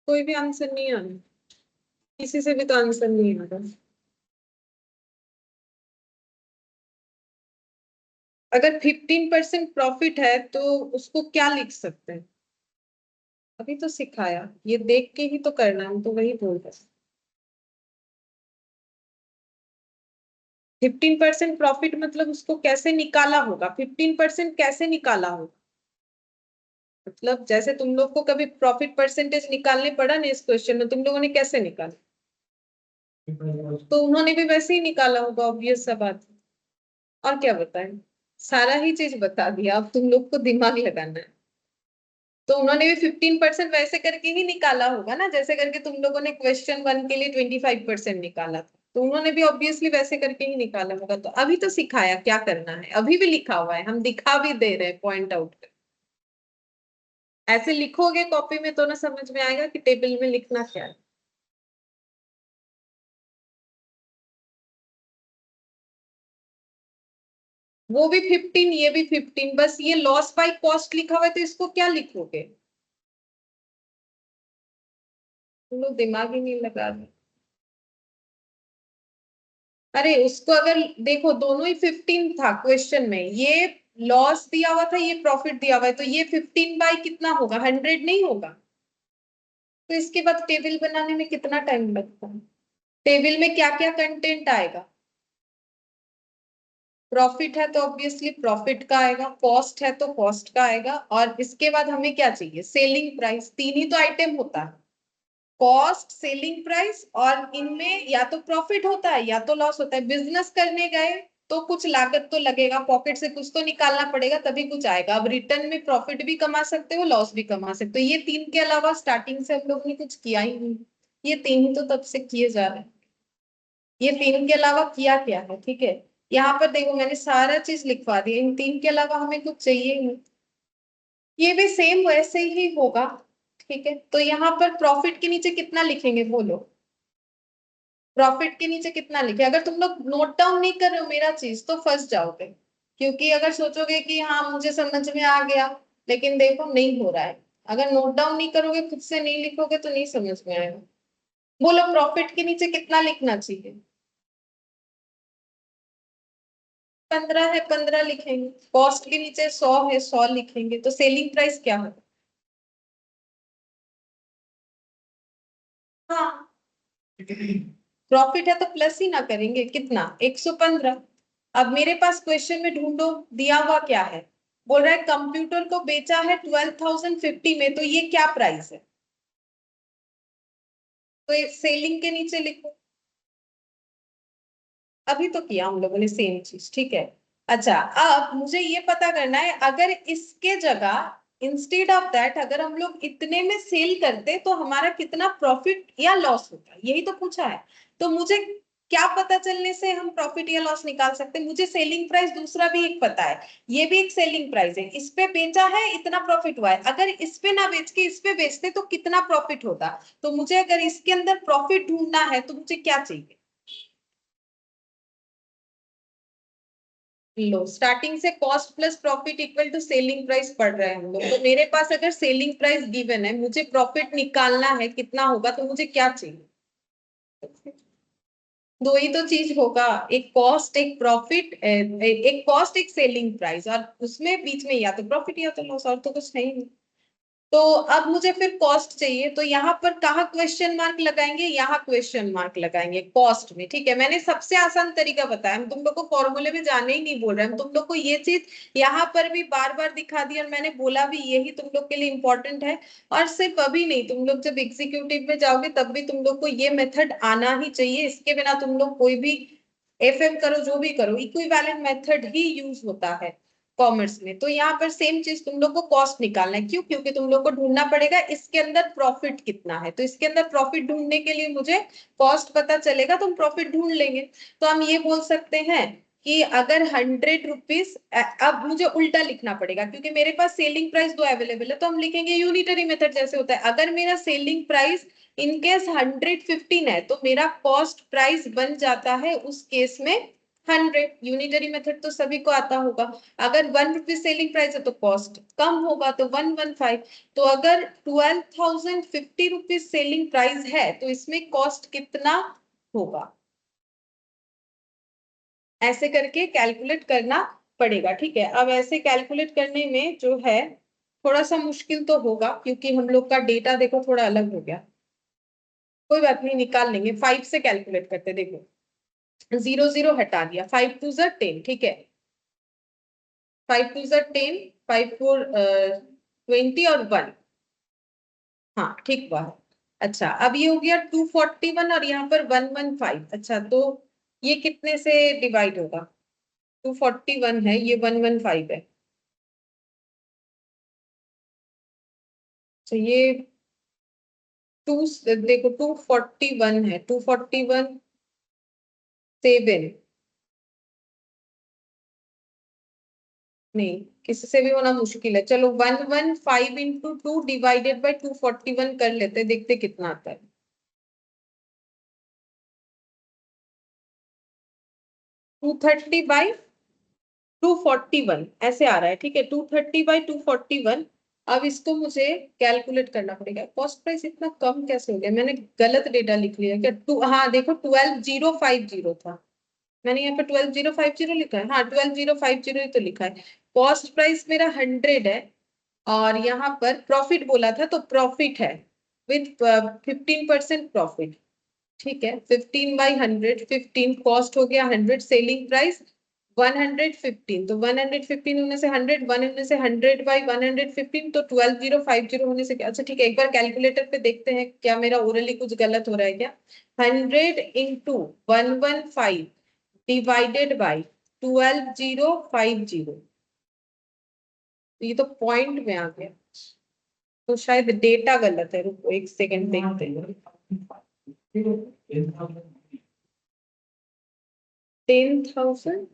कोई भी आंसर नहीं आ रहा, किसी से भी तो आंसर नहीं आ रहा। अगर 15% प्रॉफिट है तो उसको क्या लिख सकते हैं? अभी तो सिखाया, ये देख के ही तो करना, हम तो वही बोल रहे हैं। 15% प्रॉफिट मतलब उसको कैसे निकाला होगा, 15% कैसे निकाला होगा? मतलब जैसे तुम लोग को कभी प्रॉफिट परसेंटेज निकालने पड़ा ना इस क्वेश्चन में, तुम लोगों ने कैसे निकाला? तो उन्होंने भी वैसे ही निकाला होगा, ऑब्वियस सा बात है। और क्या बताएं, सारा ही चीज बता दिया, अब तुम लोग को दिमाग लगाना है। तो उन्होंने भी 15% वैसे करके ही निकाला होगा ना, जैसे करके तुम लोगों ने क्वेश्चन 1 के लिए 25% निकाला था, तो उन्होंने भी ऑब्वियसली वैसे करके ही निकाला होगा। तो अभी तो सिखाया क्या करना है, अभी भी लिखा हुआ है, हम दिखा भी दे रहे हैं पॉइंट आउट कर। ऐसे लिखोगे कॉपी में तो ना समझ में आएगा कि टेबल में लिखना क्या है। वो भी 15, ये भी 15, बस ये लॉस बाय कॉस्ट लिखा हुआ है तो इसको क्या लिखोगे? तुम लोग दिमाग ही नहीं लगा रहे। अरे उसको अगर देखो, दोनों ही 15 था क्वेश्चन में, ये लॉस दिया हुआ था, ये प्रॉफिट दिया हुआ है, तो ये 15 बाय कितना होगा, 100 नहीं होगा? तो इसके बाद टेबल बनाने में कितना टाइम लगता है? टेबल में क्या क्या कंटेंट आएगा? प्रॉफिट है तो ऑब्वियसली प्रॉफिट का आएगा, कॉस्ट है तो कॉस्ट का आएगा, और इसके बाद हमें क्या चाहिए, सेलिंग प्राइस। तीन ही तो आइटम होता है, कॉस्ट, सेलिंग प्राइस, और इनमें या तो प्रॉफिट होता है या तो लॉस होता है। बिजनेस करने गए तो कुछ लागत तो लगेगा, पॉकेट से कुछ तो निकालना पड़ेगा तभी कुछ आएगा। अब रिटर्न में प्रॉफिट भी कमा सकते हो, लॉस भी कमा सकते हो। ये तीन के अलावा स्टार्टिंग से हम लोग ने कुछ किया ही नहीं, ये तीन ही तो तब से किए जा रहे हैं। ये तीन के अलावा किया क्या है? ठीक है, यहाँ पर देखो मैंने सारा चीज लिखवा दिया, इन तीन के अलावा हमें कुछ चाहिए ही नहीं। ये भी सेम वैसे ही होगा। ठीक है, तो यहाँ पर प्रॉफिट के नीचे कितना लिखेंगे बोलो? प्रॉफिट के नीचे कितना लिखे? अगर तुम लोग नोट डाउन नहीं कर रहे हो मेरा चीज तो फंस जाओगे, क्योंकि अगर सोचोगे कि हाँ मुझे समझ में आ गया, लेकिन देखो नहीं हो रहा है। अगर नोट डाउन नहीं करोगे, खुद से नहीं लिखोगे तो नहीं समझ में आएगा। बोलो प्रॉफिट के नीचे कितना लिखना चाहिए? 15 है, 15 लिखेंगे। कॉस्ट के नीचे 100 है, 100 लिखेंगे। तो सेलिंग प्राइस क्या होगा? हाँ, प्रॉफिट है तो प्लस ही ना करेंगे, कितना, 115। अब मेरे पास क्वेश्चन में ढूंढो, दिया हुआ क्या है? बोल रहा है कंप्यूटर को बेचा है 12,050 में, तो ये क्या प्राइस है? तो ये सेलिंग के नीचे लिखो। अभी तो किया हम लोगों ने सेम चीज, ठीक है। अच्छा, अब मुझे ये पता करना है, अगर इसके जगह इंस्टेड ऑफ दैट अगर हम लोग इतने में सेल करते तो हमारा कितना प्रॉफिट या लॉस होता, यही तो पूछा है। तो मुझे क्या पता चलने से हम प्रॉफिट या लॉस निकाल सकते हैं? मुझे सेलिंग प्राइस दूसरा भी एक पता है, ये भी एक सेलिंग प्राइस है, इस पे बेचा है इतना प्रॉफिट हुआ है। अगर इस पे ना बेच के इस पे बेचते तो कितना प्रॉफिट होता? तो मुझे अगर इसके अंदर प्रॉफिट ढूंढना है तो मुझे क्या चाहिए? लो, स्टार्टिंग से cost plus profit equal to selling price पढ़ रहे हैं हम लोग। तो मेरे पास अगर सेलिंग प्राइस गिवन है, मुझे प्रॉफिट निकालना है कितना होगा, तो मुझे क्या चाहिए? दो ही तो चीज होगा, एक कॉस्ट एक प्रॉफिट, एक कॉस्ट एक सेलिंग प्राइस, और उसमें बीच में या तो प्रॉफिट या तो लॉस, और तो कुछ नहीं। तो अब मुझे फिर कॉस्ट चाहिए, तो यहाँ पर कहाँ क्वेश्चन मार्क लगाएंगे? यहाँ क्वेश्चन मार्क लगाएंगे कॉस्ट में। ठीक है, मैंने सबसे आसान तरीका बताया, हम तुम लोग को फॉर्मूले में जाने ही नहीं बोल रहे, हम तुम लोग को ये चीज यहाँ पर भी बार बार दिखा दी, और मैंने बोला भी यही तुम लोग के लिए इंपॉर्टेंट है। और सिर्फ अभी नहीं, तुम लोग जब एग्जीक्यूटिव में जाओगे तब भी तुम लोग को ये मेथड आना ही चाहिए, इसके बिना तुम लोग कोई भी एफएम करो जो भी करो, इक्विवेलेंट मेथड ही यूज होता है कॉमर्स में। तो यहाँ पर सेम चीज तुम लोग को कॉस्ट निकालना है, क्यों? क्योंकि तुम लोग को ढूंढना पड़ेगा इसके अंदर प्रॉफिट कितना है, तो इसके अंदर प्रॉफिट ढूंढने के लिए मुझे कॉस्ट पता चलेगा तो हम प्रॉफिट ढूंढ लेंगे। तो हम ये बोल सकते हैं कि अगर 100 रुपीज, अब मुझे उल्टा लिखना पड़ेगा क्योंकि मेरे पास सेलिंग प्राइस दो अवेलेबल है, तो हम लिखेंगे यूनिटरी मेथड जैसे होता है। अगर मेरा सेलिंग प्राइस इन केस 115 है तो मेरा कॉस्ट प्राइस बन जाता है उस केस में 100। यूनिटरी मेथड तो सभी को आता होगा। अगर 1 रुपी सेलिंग प्राइस है तो कॉस्ट कम होगा, तो 115। तो अगर 12,050 रुपीज सेलिंग प्राइस है तो इसमें कॉस्ट कितना होगा, ऐसे करके कैलकुलेट करना पड़ेगा। ठीक है, अब ऐसे कैलकुलेट करने में जो है थोड़ा सा मुश्किल तो होगा, क्योंकि हम लोग का डेटा देखो थोड़ा अलग हो गया। कोई बात नहीं, निकाल लेंगे। 5 से कैलकुलेट करते, देखो 0 0 हटा दिया, 5 2 ज़ा 10, ठीक है, 5 2 ज़ा 10, 5 4 20 और 1। हाँ ठीक हुआ है। अच्छा, अब ये हो गया 241 और यहाँ पर 115। अच्छा, तो ये कितने से डिवाइड होगा? 241 है, ये 115 है, तो ये टू, देखो 241 है, 241 7, नहीं किसी से भी होना मुश्किल है। चलो 115 इंटू 2 डिवाइडेड बाई 241 कर लेते, देखते कितना आता है। 230 बाई 241 ऐसे आ रहा है, ठीक है, 230 बाई 241। अब इसको मुझे कैलकुलेट करना पड़ेगा। कॉस्ट प्राइस इतना कम कैसे हो गया? मैंने गलत डेटा लिख लिया क्या? हाँ देखो 12050 था, मैंने यहाँ पे 12050 लिखा है। हाँ 12050 ही तो लिखा है। कॉस्ट प्राइस मेरा 100 है, और यहाँ पर प्रॉफिट बोला था, तो प्रॉफिट है विद 15% प्रॉफिट। ठीक है, 15 बाई 100, 15 कॉस्ट हो गया 100, सेलिंग प्राइस 115। तो 115 होने से 100, 1 होने से 100 बाई 115, तो 12050 होने से क्या? अच्छा ठीक है, एक बार कैलकुलेटर पे देखते हैं क्या मेरा ओरली कुछ गलत हो रहा है क्या। 100 इंटू 115 डिवाइडेड बाई 12050, तो ये तो पॉइंट में आ गया, तो शायद डेटा गलत है। रुको एक सेकंड देखते हैं। 10,000,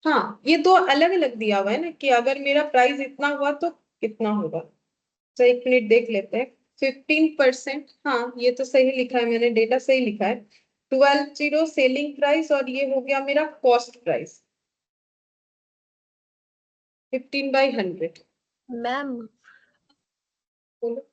हाँ ये तो अलग अलग दिया हुआ है ना, कि अगर मेरा प्राइस इतना हुआ तो कितना होगा। तो एक मिनट देख लेते हैं। 15%, हाँ ये तो सही लिखा है, मैंने डेटा सही लिखा है। 12 सेलिंग प्राइस, और ये हो गया मेरा कॉस्ट प्राइस 15 बाई 100। मैम बोलो।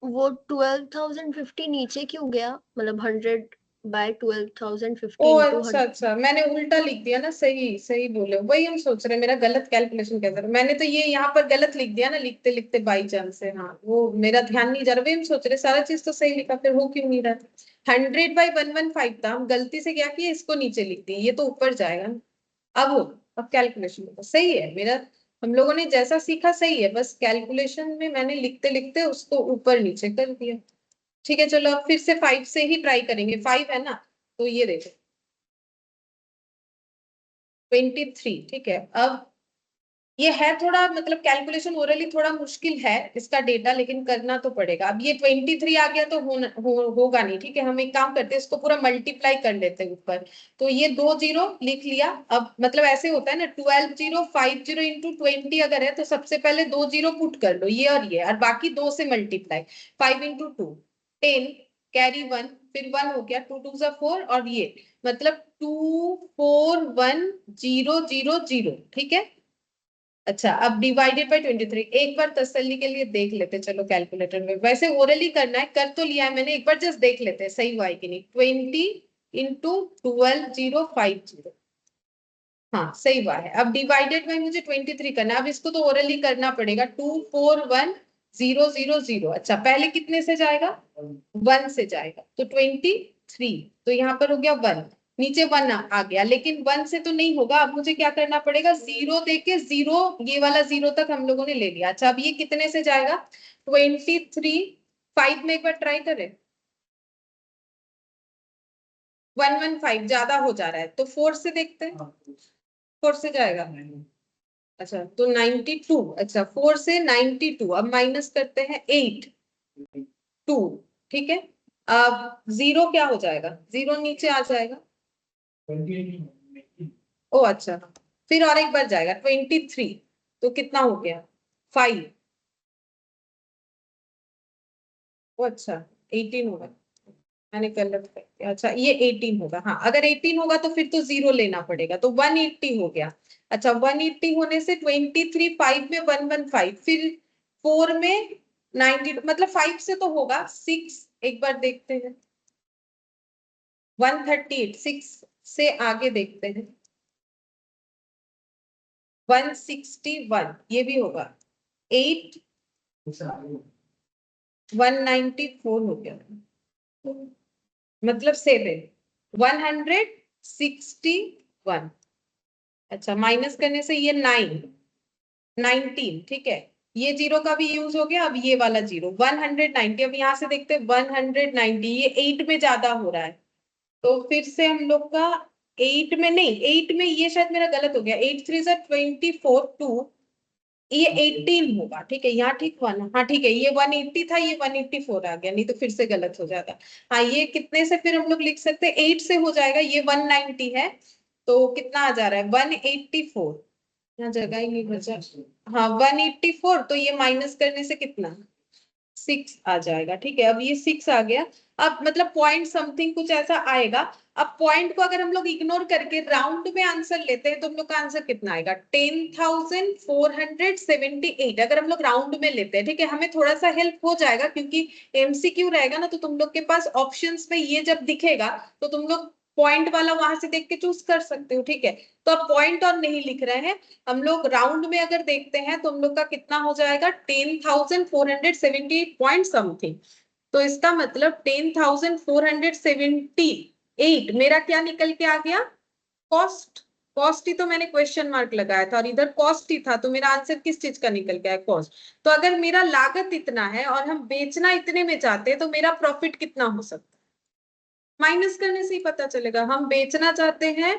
वो 12,050 नीचे क्यों गया? मतलब 100 बाय 12,050 ओ इंटू अच्छा 100। अच्छा, मैंने उल्टा लिख दिया ना, सही सही बोले, वही हम सोच रहे हैं मेरा गलत कैलकुलेशन कैसे रहा। मैंने तो ये यहाँ पर गलत लिख दिया ना, लिखते लिखते बाई चांस से। हाँ वो मेरा ध्यान नहीं जा रहा, वही हम सोच रहे सारा चीज तो सही लिखा, फिर हो क्यों नहीं रहा। 100 बाई 115 था, हम गलती से क्या किया, इसको नीचे लिख दिए, ये तो ऊपर जाएगा ना। अब हो, अब कैलकुलेशन होगा, सही है मेरा। हम लोगों ने जैसा सीखा सही है, बस कैलकुलेशन में मैंने लिखते लिखते उसको ऊपर नीचे कर दिया। ठीक है, चलो अब फिर से 5 से ही ट्राई करेंगे। 5 है ना, तो ये देखो 23। ठीक है, अब ये है थोड़ा, मतलब कैलकुलेशन ओरली थोड़ा मुश्किल है इसका डेटा, लेकिन करना तो पड़ेगा। अब ये 23 आ गया तो होगा नहीं। ठीक है, हम एक काम करते हैं, इसको पूरा मल्टीप्लाई कर लेते हैं ऊपर। तो ये 2 जीरो लिख लिया। अब मतलब ऐसे होता है ना, 12050 इंटू 20 अगर है तो सबसे पहले 2 जीरो पुट कर लो, ये और बाकी 2 से मल्टीप्लाई। 5 इंटू 2 10, कैरी 1, फिर 1 हो गया, 2 2 ज़ा 4, और ये मतलब 241,000। ठीक है, अच्छा अब डिवाइडेड बाय 23, एक बार तसल्ली के लिए देख लेते चलो कैलकुलेटर में। वैसे ओरली करना है, कर तो लिया है मैंने, एक बार जस्ट देख लेते हैं सही हुआ है कि नहीं। 20 इंटू 12050, हाँ सही हुआ है। अब डिवाइडेड बाय मुझे 23 करना है, अब इसको तो ओरली करना पड़ेगा। 241,000। अच्छा पहले कितने से जाएगा? 1 से जाएगा, तो 23, तो यहाँ पर हो गया 1, नीचे 1 आ गया, लेकिन 1 से तो नहीं होगा। अब मुझे क्या करना पड़ेगा, जीरो देके जीरो, ये वाला जीरो तक हम लोगों ने ले लिया। अच्छा अब ये कितने से जाएगा? 23, 5 में एक बार ट्राई करें। 115 ज्यादा हो जा रहा है, तो 4 से देखते हैं, 4 से जाएगा। अच्छा तो 92, अच्छा 4 से 92, अब माइनस करते हैं 8 2। ठीक है, अब जीरो क्या हो जाएगा, जीरो नीचे आ जाएगा। ओ अच्छा, फिर और एक बार जाएगा 23, तो कितना हो गया 5। ओ अच्छा 18 होगा। मैंने गलत कर दिया, अच्छा ये 18 होगा, हाँ अगर 18 होगा तो फिर तो 0 लेना पड़ेगा, तो 180 हो गया। अच्छा 180 होने से 23 5 में 115, फिर 4 में 90, मतलब 5 से तो होगा, 6 एक बार देखते हैं, 138, 6 से आगे देखते हैं, 161 ये भी होगा, 8 194 हो गया, मतलब 7 161। अच्छा माइनस करने से ये 19, ठीक है, ये जीरो का भी यूज हो गया, अब ये वाला जीरो 190, अब यहाँ से देखते हैं 190, ये 8 में ज्यादा हो रहा है, तो फिर से हम लोग का 8 में नहीं, 8 में ये शायद मेरा गलत हो गया, 8 3 24 2, ये 18 होगा, ठीक है यहाँ ठीक हुआ ना, हाँ ठीक है, ये 180 था, ये 184 आ गया, नहीं तो फिर से गलत हो जाता। हाँ ये कितने से फिर हम लोग लिख सकते हैं, 8 से हो जाएगा, ये 190 है, तो कितना आ जा रहा है 184, यहाँ जगह ही नहीं बचा, हाँ 184, तो ये माइनस करने से कितना 6 आ जाएगा, ठीक है, अब ये 6 आ गया, अब मतलब पॉइंट समथिंग कुछ ऐसा आएगा। अब पॉइंट को अगर हम लोग इग्नोर करके राउंड में आंसर लेते हैं तो हम लोग का आंसर कितना आएगा 10,478, अगर हम लोग राउंड में लेते हैं, ठीक है, हमें थोड़ा सा हेल्प हो जाएगा क्योंकि एमसीक्यू रहेगा ना, तो तुम लोग के पास ऑप्शंस में ये जब दिखेगा तो तुम लोग पॉइंट वाला वहां से देख के चूज कर सकते हो, ठीक है, तो अब पॉइंट और नहीं लिख रहे हैं हम लोग, राउंड में अगर देखते हैं तो हम लोग का कितना हो जाएगा 10,470 पॉइंट समथिंग, तो इसका मतलब 10,478 मेरा क्या निकल के आ गया कॉस्ट, कॉस्ट ही तो मैंने क्वेश्चन मार्क लगाया था और इधर कॉस्ट ही था, तो मेरा आंसर किस चीज का निकल गया कॉस्ट, तो अगर मेरा लागत इतना है और हम बेचना इतने में चाहते हैं तो मेरा प्रॉफिट कितना हो सकता है, माइनस करने से ही पता चलेगा, हम बेचना चाहते हैं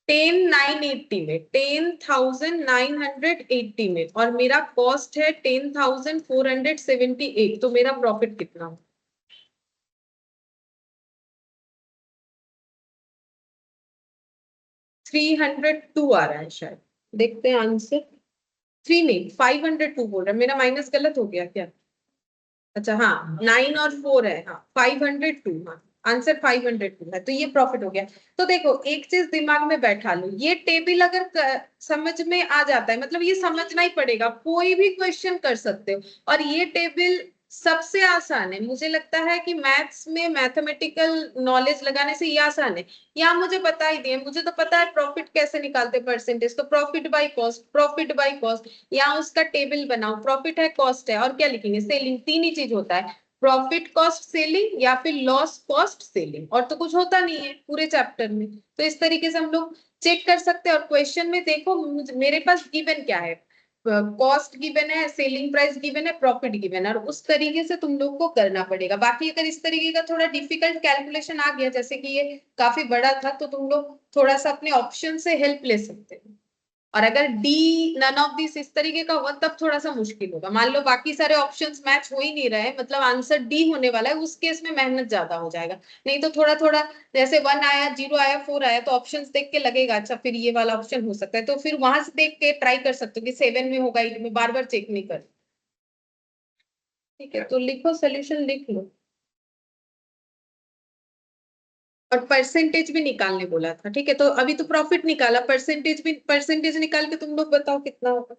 10,980 में, 10,980 में, और मेरा कॉस्ट है 10,478, तो मेरा प्रॉफिट कितना हो, 302 आ रहा है शायद, देखते हैं आंसर, 3 नहीं 502 बोल रहा है, मेरा माइनस गलत हो गया क्या, अच्छा हाँ 9 और 4 है, हाँ 502, हाँ आंसर 502 है, तो ये प्रॉफिट हो गया। तो देखो एक चीज दिमाग में बैठा लो, ये टेबल अगर समझ में आ जाता है, मतलब ये समझना ही पड़ेगा, कोई भी क्वेश्चन कर सकते हो, और ये टेबल सबसे आसान है, मुझे लगता है कि मैथ्स में मैथमेटिकल नॉलेज लगाने से ये आसान है, यहाँ मुझे बता ही दिए, मुझे तो पता है प्रॉफिट कैसे निकालते परसेंटेज, तो profit by cost, profit by cost, यहाँ उसका टेबल बनाओ, प्रॉफिट है कॉस्ट है और क्या लिखेंगे सेलिंग, तीन ही चीज होता है, प्रॉफिट कॉस्ट सेलिंग या फिर लॉस कॉस्ट सेलिंग, और तो कुछ होता नहीं है पूरे चैप्टर में, तो इस तरीके से हम लोग चेक कर सकते हैं, और क्वेश्चन में देखो मेरे पास गिवन क्या है, कॉस्ट गिवन है, सेलिंग प्राइस गिवन है, प्रॉफिट गिवन है, और उस तरीके से तुम लोग को करना पड़ेगा, बाकी अगर इस तरीके का थोड़ा डिफिकल्ट कैलकुलेशन आ गया, जैसे कि ये काफी बड़ा था, तो तुम लोग थोड़ा सा अपने ऑप्शन से हेल्प ले सकते हो, और अगर डी नन ऑफ दिस इस तरीके का हुआ तब थोड़ा सा मुश्किल होगा, मान लो बाकी सारे ऑप्शंस मैच हो ही नहीं रहे, मतलब आंसर डी होने वाला है, उस केस में मेहनत ज्यादा हो जाएगा, नहीं तो थोड़ा थोड़ा, जैसे 1 आया 0 आया 4 आया, तो ऑप्शंस देख के लगेगा अच्छा फिर ये वाला ऑप्शन हो सकता है, तो फिर वहां से देख के ट्राई कर सकते हो कि 7 में होगा 8 में, बार बार चेक नहीं कर, ठीक है, तो लिखो सोल्यूशन लिख लो, और परसेंटेज भी निकालने बोला था, ठीक है, तो अभी तो प्रॉफिट निकाला, परसेंटेज भी, परसेंटेज निकाल के तुम लोग बताओ कितना होगा।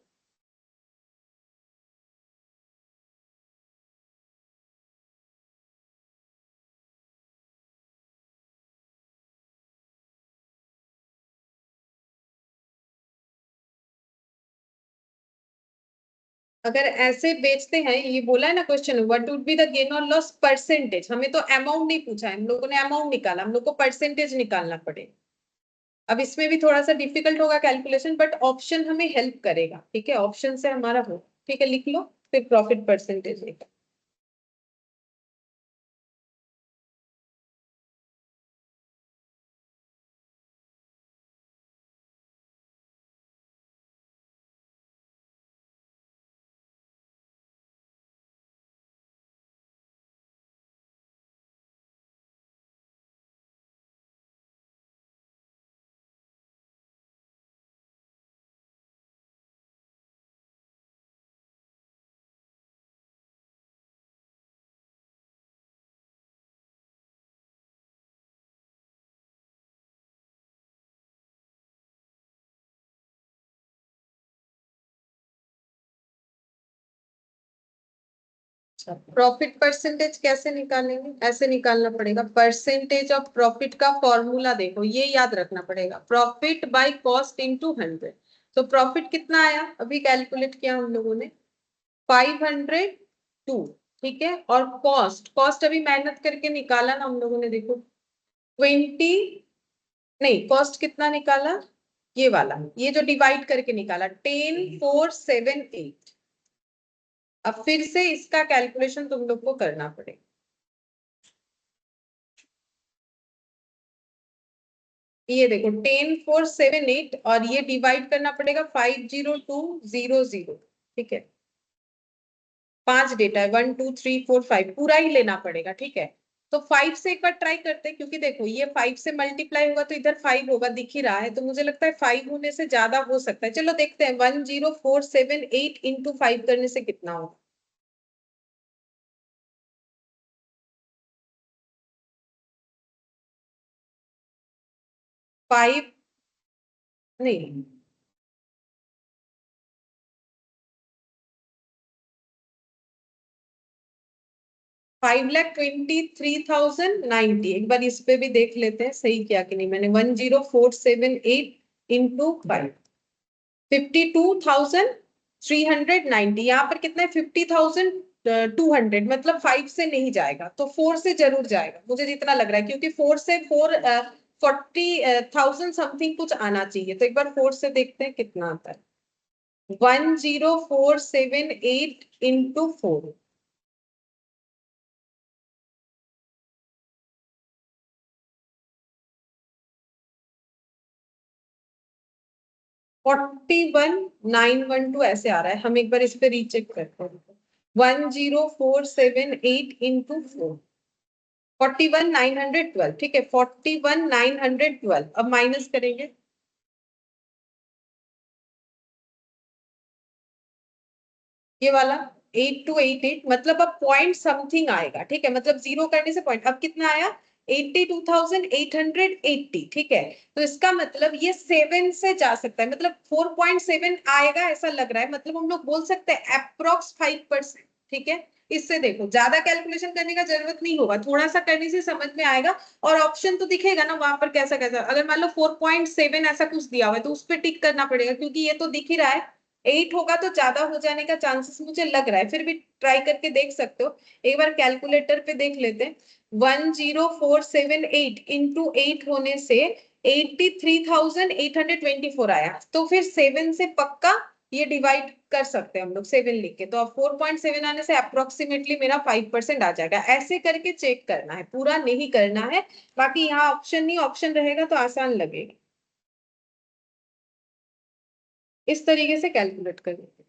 अगर ऐसे बेचते हैं, ये बोला है ना question, what would be the gain और लॉस परसेंटेज, हमें तो अमाउंट नहीं पूछा है, हम लोगों ने अमाउंट निकाला, हम लोग को परसेंटेज निकालना पड़ेगा, अब इसमें भी थोड़ा सा डिफिकल्ट होगा कैलकुलेशन, बट ऑप्शन हमें हेल्प करेगा, ठीक है, ऑप्शन से हमारा हो, ठीक है लिख लो, फिर प्रॉफिट परसेंटेज निकाल। प्रॉफिट परसेंटेज कैसे निकालेंगे? ऐसे निकालना पड़ेगा। परसेंटेज ऑफ प्रॉफिट का फॉर्मूला देखो, ये याद रखना पड़ेगा, प्रॉफिट बाय कॉस्ट इनटू 100। तो प्रॉफिट कितना आया अभी कैलकुलेट किया हम लोगों ने, 502, ठीक है। और कॉस्ट, कॉस्ट अभी मेहनत करके निकाला ना हम लोगों ने, देखो 20, नहीं कॉस्ट कितना निकाला, ये वाला, ये जो डिवाइड करके निकाला 10,478। अब फिर से इसका कैलकुलेशन तुम लोग को करना पड़ेगा। ये देखो 10,478 और ये डिवाइड करना पड़ेगा 50200, ठीक है। 5 डेटा है, 1 2 3 4 5, पूरा ही लेना पड़ेगा, ठीक है। तो 5 से एक बार ट्राई करते हैं, क्योंकि देखो ये 5 से मल्टीप्लाई होगा तो इधर 5 होगा, दिख ही रहा है, तो मुझे लगता है 5 होने से ज्यादा हो सकता है। चलो देखते हैं, 10478 इंटू 5 करने से कितना होगा। 5, नहीं 5,23,090। एक बार इस पे भी देख लेते हैं सही किया कि नहीं मैंने। 10478 इंटू 5, 52,390। यहाँ पर कितना है, 50,200, मतलब 5 से नहीं जाएगा तो 4 से जरूर जाएगा, मुझे जितना लग रहा है, क्योंकि 4 से 40,000 समथिंग कुछ आना चाहिए। तो एक बार 4 से देखते हैं कितना आता है। 10478 इंटू 4, 41,912 ऐसे आ रहा है। हम एक बार इस पे रीचेक करते हैं। 10478 इंटू 4, 41,912, ठीक है। 41,912 अब माइनस करेंगे, ये वाला 8288, मतलब अब पॉइंट समथिंग आएगा, ठीक है। मतलब जीरो करने से पॉइंट, अब कितना आया, 82,880, ठीक है। तो इसका मतलब ये 7 से जा सकता है, मतलब 4.7 आएगा ऐसा लग रहा है। मतलब हम लोग बोल सकते हैं अप्रोक्स 5%, ठीक है। इससे देखो ज्यादा कैलकुलेशन करने का जरूरत नहीं होगा, थोड़ा सा करने से समझ में आएगा। और ऑप्शन तो दिखेगा ना वहां पर कैसा कैसा, अगर मान लो 4.7 ऐसा कुछ दिया हुआ है तो उस पर टिक करना पड़ेगा, क्योंकि ये तो दिख ही रहा है। 8 होगा तो ज्यादा हो जाने का चांसेस मुझे लग रहा है, फिर भी ट्राई करके देख सकते हो। एक बार कैलकुलेटर पे देख लेते हैं। 10478 इंटू 8 होने से 83,824 आया, तो फिर 7 से पक्का ये डिवाइड कर सकते हैं हम लोग 7 लिख के। तो अब 4.7 आने से अप्रोक्सीमेटली मेरा 5% आ जाएगा। ऐसे करके चेक करना है, पूरा नहीं करना है। बाकी यहाँ ऑप्शन नहीं, ऑप्शन रहेगा तो आसान लगेगा। इस तरीके से कैलकुलेट करेंगे,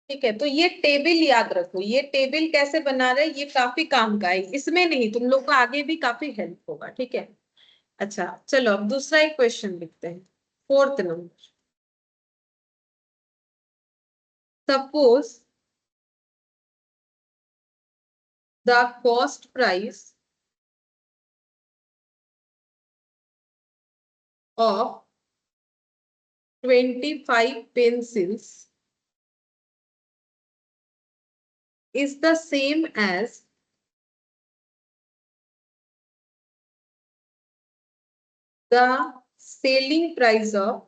ठीक है। तो ये टेबल याद रखो, ये टेबल कैसे बना रहे, ये काफी काम का है, इसमें नहीं तुम लोग को आगे भी काफी हेल्प होगा, ठीक है। अच्छा चलो अब दूसरा एक क्वेश्चन लिखते हैं, 4th number. Suppose the cost price of 25 pencils is the same as the selling price of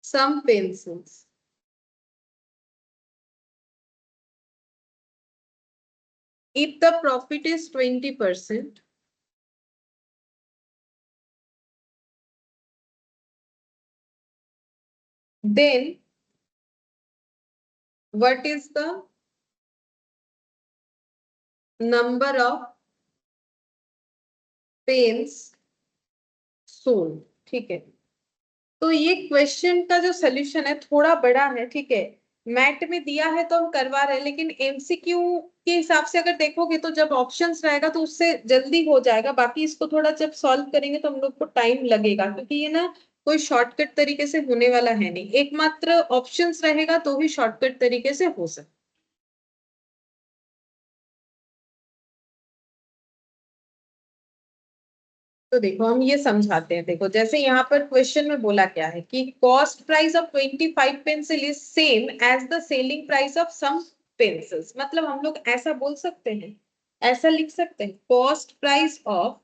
some pencils. If the profit is 20%, then what is the number of pens sold, ठीक है। तो ये question का जो solution है थोड़ा बड़ा है, ठीक है। मैट में दिया है तो हम करवा रहे हैं, लेकिन एमसीक्यू के हिसाब से अगर देखोगे तो जब ऑप्शंस रहेगा तो उससे जल्दी हो जाएगा। बाकी इसको थोड़ा जब सॉल्व करेंगे तो हम लोग को टाइम लगेगा, क्योंकि ये ना कोई शॉर्टकट तरीके से होने वाला है नहीं, एकमात्र ऑप्शंस रहेगा तो ही शॉर्टकट तरीके से हो सकता। तो देखो हम ये समझाते हैं। देखो जैसे यहाँ पर क्वेश्चन में बोला क्या है कि cost price of 25 pencil is same as the selling price of some pencils. मतलब हम लोग ऐसा बोल सकते हैं, ऐसा लिख सकते हैं, cost price of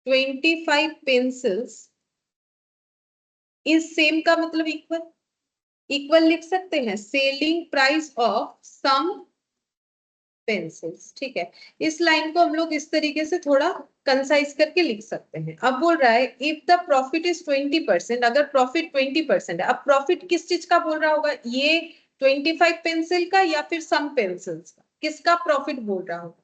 25 pencils is same का मतलब इक्वल, इक्वल लिख सकते हैं selling price of some pencils. ठीक है, इस लाइन को हम लोग इस तरीके से थोड़ा कंसाइज करके लिख सकते हैं। अब बोल रहा है इफ द प्रॉफिट इज 20%, अगर प्रॉफिट 20% है, अब प्रॉफिट किस चीज का बोल रहा होगा, ये 25 पेंसिल का या फिर सम पेंसिल्स का, किसका प्रॉफिट बोल रहा होगा?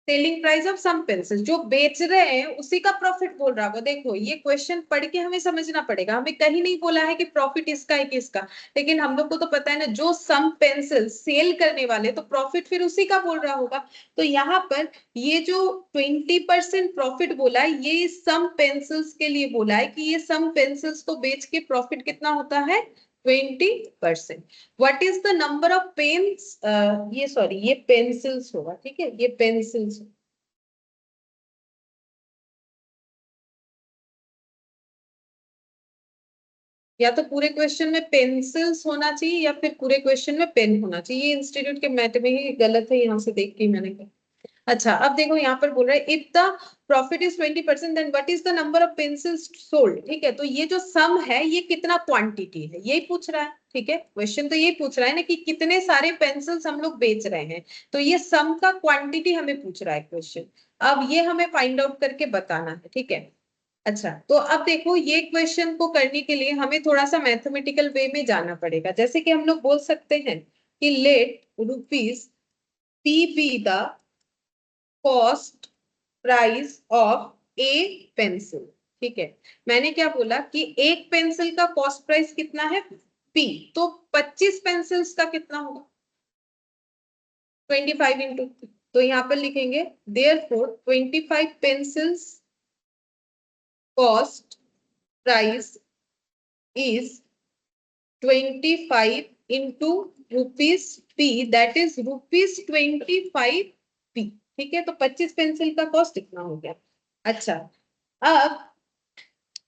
Selling price of some pencil, जो बेच रहे हैं उसी का प्रॉफिट बोल रहा होगा। देखो ये क्वेश्चन पढ़ के हमें समझना पड़ेगा, हमें कहीं नहीं बोला है कि प्रॉफिट इसका है किसका, लेकिन हम लोग को तो पता है ना, जो सम पेंसिल सेल करने वाले, तो प्रॉफिट फिर उसी का बोल रहा होगा। तो यहाँ पर ये जो 20% प्रॉफिट बोला है, ये सम पेंसिल्स के लिए बोला है कि ये सम पेंसिल्स को बेच के प्रॉफिट कितना होता है, 20%। What is the number of pens, ये सॉरी ये पेंसिल्स होगा, ठीक है, ये पेंसिल्स। या तो पूरे क्वेश्चन में पेंसिल्स होना चाहिए या फिर पूरे क्वेश्चन में पेन होना चाहिए, ये इंस्टीट्यूट के मैथ में ही गलत है, यहाँ से देख के मैंने कहा। अच्छा अब देखो यहाँ पर बोल रहा है if the profit is 20% then what is the number of pencils sold. ठीक है, तो ये जो सम है ये कितना क्वांटिटी है, यही पूछ रहा है। ठीक है, क्वेश्चन तो यही पूछ रहा है ना कि कितने सारे पेंसिल्स हम लोग बेच रहे हैं, तो ये सम का क्वांटिटी हमें पूछ रहा है क्वेश्चन। अब ये हमें फाइंड आउट करके बताना है। ठीक है, अच्छा तो अब देखो ये क्वेश्चन को करने के लिए हमें थोड़ा सा मैथमेटिकल वे में जाना पड़ेगा। जैसे कि हम लोग बोल सकते हैं कि let rupees P be the cost price of a pencil. ठीक है, मैंने क्या बोला कि एक पेंसिल का कॉस्ट प्राइस कितना है, पी, तो 25 पेंसिल्स का कितना होगा, 25 इंटू, तो यहाँ पर लिखेंगे therefore 25 pencils cost price is 25 into rupees p, that is rupees 25 p। ठीक है, तो 25 पेंसिल का कॉस्ट इतना हो गया। अच्छा अब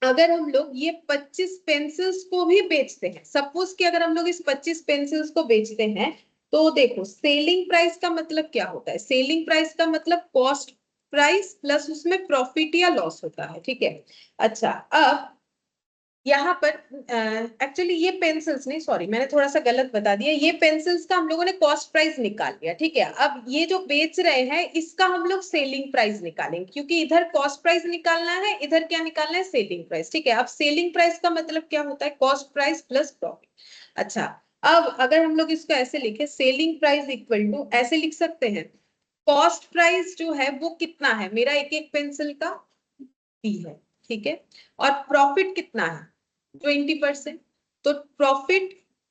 अगर हम लोग ये 25 पेंसिल्स को भी बेचते हैं, सपोज कि अगर हम लोग इस 25 पेंसिल्स को बेचते हैं, तो देखो सेलिंग प्राइस का मतलब क्या होता है, सेलिंग प्राइस का मतलब कॉस्ट प्राइस प्लस उसमें प्रॉफिट या लॉस होता है। ठीक है, अच्छा अब यहाँ पर एक्चुअली ये पेंसिल्स नहीं, सॉरी मैंने थोड़ा सा गलत बता दिया, ये पेंसिल्स का हम लोगों ने कॉस्ट प्राइस निकाल लिया। ठीक है, अब ये जो बेच रहे हैं इसका हम लोग सेलिंग प्राइस निकालेंगे, क्योंकि इधर कॉस्ट प्राइस निकालना है, इधर क्या निकालना है, सेलिंग प्राइस। ठीक है, अब सेलिंग प्राइस का मतलब क्या होता है, कॉस्ट प्राइस प्लस प्रॉफिट। अच्छा अब अगर हम लोग इसको ऐसे लिखे, सेलिंग प्राइस इक्वल टू, ऐसे लिख सकते हैं, कॉस्ट प्राइस जो है वो कितना है, मेरा एक एक पेंसिल का पी है। ठीक है, और प्रॉफिट कितना है, 20%। तो प्रॉफिट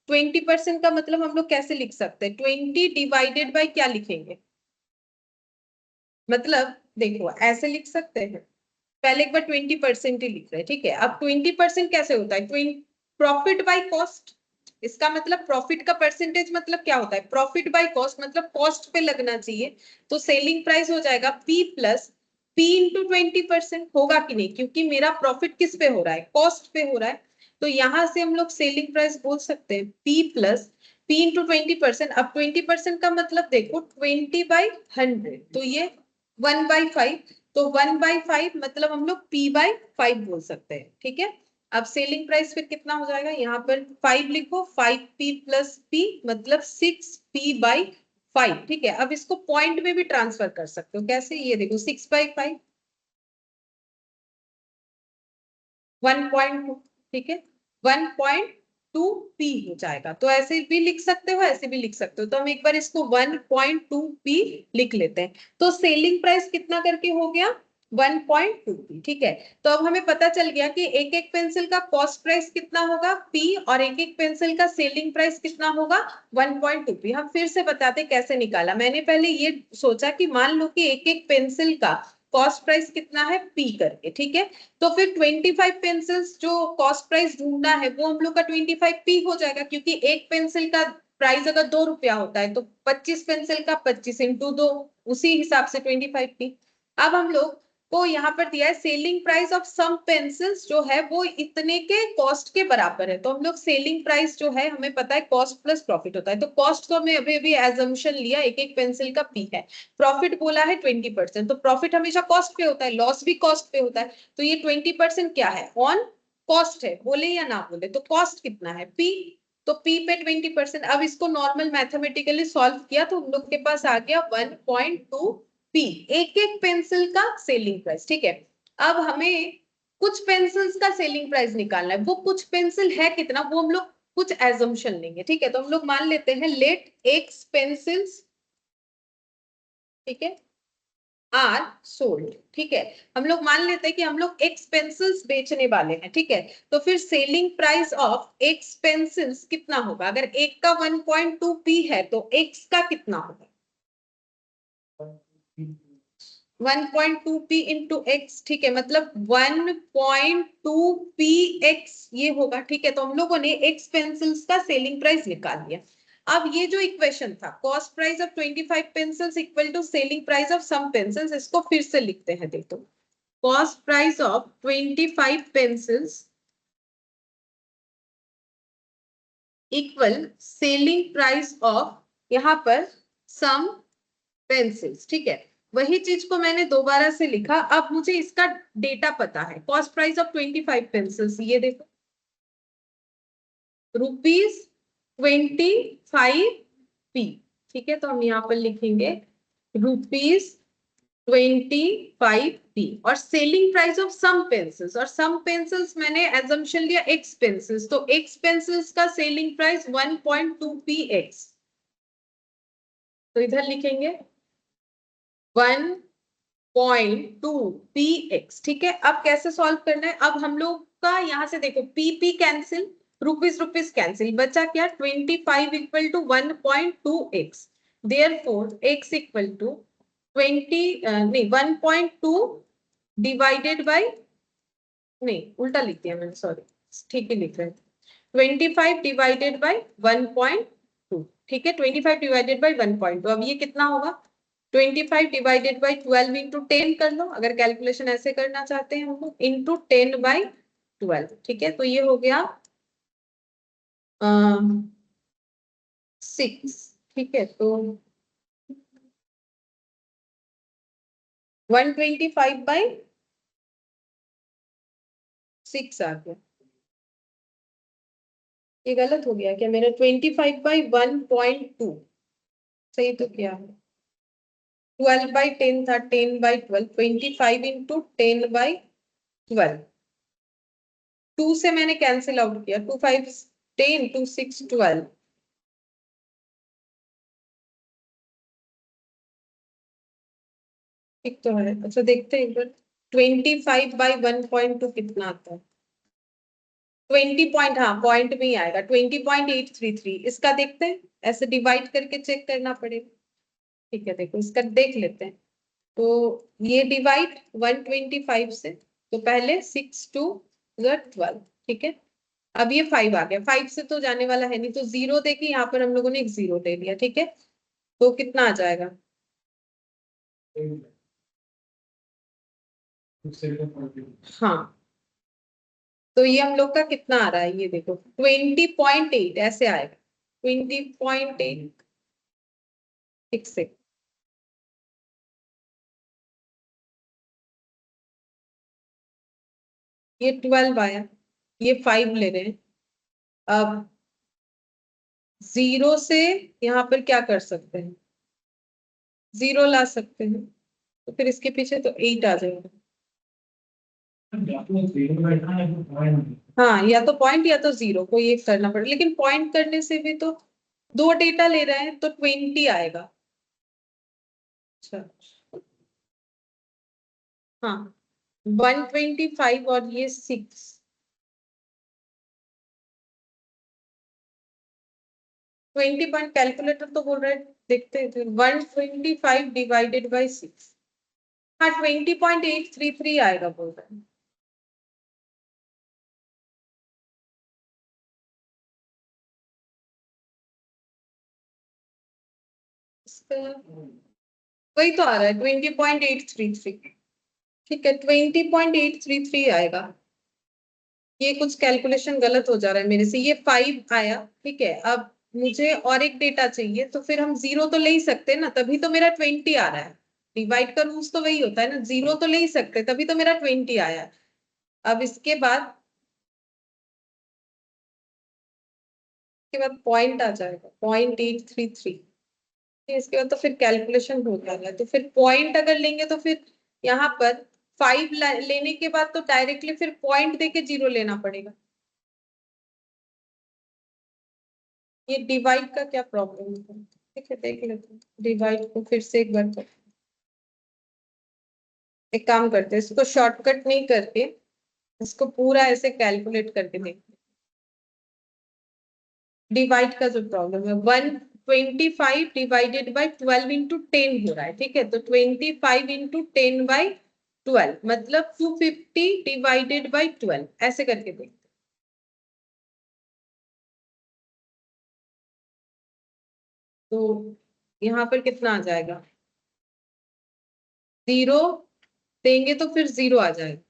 20% का मतलब हम लोग कैसे लिख सकते हैं, 20 डिवाइडेड बाय क्या लिखेंगे, मतलब देखो ऐसे लिख सकते हैं, पहले एक बार 20% ही लिख रहे हैं। ठीक है, अब 20% कैसे होता है, प्रॉफिट बाय कॉस्ट, इसका मतलब प्रॉफिट का परसेंटेज मतलब क्या होता है, प्रॉफिट बाय कॉस्ट, मतलब कॉस्ट पे लगना चाहिए। तो सेलिंग प्राइस हो जाएगा पी प्लस पी इंटू 20%, होगा कि नहीं, क्योंकि मेरा प्रॉफिट किस पे हो रहा है, कॉस्ट पे हो रहा है। तो यहां से हम लोग सेलिंग प्राइस बोल सकते हैं पी प्लस पी इंटू 20%। अब 20% का मतलब देखो 20/100, तो ये 1/5, तो 1/5 मतलब हम लोग p/5 बोल सकते हैं। ठीक है, अब सेलिंग प्राइस फिर कितना हो जाएगा, यहाँ पर 5 लिखो, 5p प्लस p मतलब 6p/5। ठीक है, अब इसको पॉइंट में भी ट्रांसफर कर सकते हो, कैसे, ये देखो 6/5 1.2। ठीक है, 1.2p हो जाएगा, तो ऐसे भी लिख सकते हो, ऐसे भी लिख सकते हो। तो हम एक बार इसको 1.2p लिख लेते हैं, तो सेलिंग प्राइस कितना करके हो गया, 1.2p। ठीक है, तो अब हमें पता चल गया कि एक एक पेंसिल का कॉस्ट प्राइस कितना होगा p, और एक एक पेंसिल का सेलिंग प्राइस कितना होगा 1.2p। हम फिर से बताते कैसे निकाला, मैंने पहले ये सोचा कि मान लो कि एक एक पेंसिल का कॉस्ट प्राइस कितना है p करके। ठीक है, तो फिर 25 पेंसिल्स जो कॉस्ट प्राइस ढूंढना है वो हम लोग का 25p हो जाएगा, क्योंकि एक पेंसिल का प्राइस अगर 2 रुपया होता है तो 25 पेंसिल का 25 इंटू 2, उसी हिसाब से 25p। अब हम लोग को यहाँ पर दिया है selling price of some pencils जो है वो इतने के कॉस्ट के बराबर है। तो हम लोग सेलिंग प्राइस जो है हमें पता है कॉस्ट प्लस प्रॉफिट होता है, तो कॉस्ट तो हमें अभी अभी एजम्पशन लिया एक एक पेंसिल का p है, प्रॉफिट बोला है 20%, तो प्रॉफिट हमेशा कॉस्ट पे होता है, लॉस भी कॉस्ट पे होता है, तो ये 20% क्या है ऑन कॉस्ट है, बोले या ना बोले, तो कॉस्ट कितना है p, तो p पे 20%। अब इसको नॉर्मल मैथमेटिकली सॉल्व किया तो हम लोग के पास आ गया 1.2 p, एक एक पेंसिल का सेलिंग प्राइस। ठीक है, अब हमें कुछ पेंसिल्स का सेलिंग प्राइस निकालना है, वो कुछ पेंसिल है कितना वो हम लोग कुछ एजम्पशन लेंगे। ठीक है, तो हम लोग मान लेते हैं लेट एक्स पेंसिल्स, ठीक है, आर सोल्ड। ठीक है, हम लोग मान लेते हैं कि हम लोग एक्स पेंसिल्स बेचने वाले हैं। ठीक है, तो फिर selling price of x pencils कितना होगा, अगर एक का 1.2 p है तो एक्स का कितना होगा 1.2 p इंटू एक्स। ठीक है, मतलब 1.2 p x ये होगा। ठीक है, तो हम लोगों ने एक्स पेंसिल्स का सेलिंग प्राइस निकाल लिया। अब ये जो इक्वेशन था cost price of 25 pencils equal to selling price of some pencils, इसको फिर से लिखते हैं। देखो, cost price of 25 pencils equal selling price of यहाँ पर सम पेंसिल्स। ठीक है, वही चीज को मैंने दोबारा से लिखा। अब मुझे इसका डेटा पता है, कॉस्ट प्राइस ऑफ 25 पेंसिल्स, ये देखो ₹25p। ठीक है, तो हम यहाँ पर लिखेंगे ₹25p और selling price of some pencils, और सम पेंसिल्स मैंने एजम्पशन लिया एक्स पेंसिल्स, तो एक्स पेंसिल्स का सेलिंग प्राइस 1.2px, तो इधर लिखेंगे 1.2px। ठीक है, अब कैसे सॉल्व करना है, अब हम लोग का यहाँ से देखो p cancel, rupees rupees cancel, बचा क्या 25 equal to 1.2x, therefore x equal to 20 नहीं 1.2 डिवाइडेड बाय, नहीं उल्टा लिख दिया मैंने, सॉरी, ठीक ही लिख रहे हैं 25 डिवाइडेड बाय 1.2। ठीक है, 25 डिवाइडेड बाय 1.2, अब ये कितना होगा 25 डिवाइडेड बाय 12 इंटू 10 कर लो, अगर कैलकुलेशन ऐसे करना चाहते हैं हम लोग, इंटू 10/12। ठीक है, तो ये हो गया 6। ठीक है, तो 125/6 आ गया। ये गलत हो गया क्या मेरा, 25/1.2 सही तो क्या है, 12/10 था, 10/12, 25 इंटू 10/12, 2 से मैंने कैंसिल आउट किया, 2 5 10, 2 6 12, ठीक तो है। अच्छा देखते हैं एक बार, 25/1.2 कितना आता है, 20 पॉइंट, हाँ पॉइंट में ही आएगा 20.833, इसका देखते हैं, ऐसे डिवाइड करके चेक करना पड़ेगा। ठीक है, देखो इसका देख लेते हैं, तो ये डिवाइड 125 से, तो पहले 6 2 12। ठीक है, अब ये 5 आ गया, 5 से तो जाने वाला है नहीं, तो 0 देके यहाँ पर हम लोगों ने एक 0 दे दिया। ठीक है, तो कितना आ जाएगा, हाँ, तो ये हम लोग का कितना आ रहा है, ये देखो 20.8 ऐसे आएगा, 20.8। ठीक से ये 12 आया, ये 5 ले रहे हैं। अब 0 से यहाँ पर क्या कर सकते हैं, 0 ला सकते हैं, तो फिर इसके पीछे तो 8 आ जाएगा। हाँ, या तो पॉइंट या तो 0, कोई एक करना पड़ेगा, लेकिन पॉइंट करने से भी तो दो डेटा ले रहे हैं तो 20 आएगा। अच्छा, हाँ 125 और ये 6, 20 पॉइंट, कैलकुलेटर तो बोल रहे हैं, देखते हैं 125 डिवाइडेड बाई 6, हाँ 20.833 आएगा बोल रहे हैं। वही तो आ रहा है 20.833। ठीक है 20.833 आएगा। ये कुछ कैलकुलेशन गलत हो जा रहा है मेरे से। ये 5 आया, ठीक है। अब मुझे और एक डेटा चाहिए, तो फिर हम 0 तो ले ही सकते हैं ना, तभी तो मेरा 20 आ रहा है। डिवाइड का रूल्स तो वही होता है ना, 0 तो ले ही सकते, तभी तो मेरा 20 आया है। अब इसके बाद पॉइंट आ जाएगा 0.833। इसके बाद तो फिर कैलकुलेशन हो जाएगा। तो फिर पॉइंट अगर लेंगे तो फिर यहाँ पर 5 लेने के बाद तो डायरेक्टली फिर पॉइंट देके 0 लेना पड़ेगा। ये डिवाइड का क्या प्रॉब्लम है, ठीक है देख लेते हैं। डिवाइड को फिर से एक बार एक काम करते हैं, इसको शॉर्टकट नहीं करके इसको पूरा ऐसे कैलकुलेट करके देखते हैं। डिवाइड का जो प्रॉब्लम है 125 डिवाइडेड बाई 12 इंटू 10 हो रहा है, ठीक है। तो 25 इंटू 10 बाई 12 मतलब 250 डिवाइडेड बाई 12 ऐसे करके देखते हैं। तो यहाँ पर कितना आ जाएगा, 0 देंगे तो फिर 0 आ जाएगा।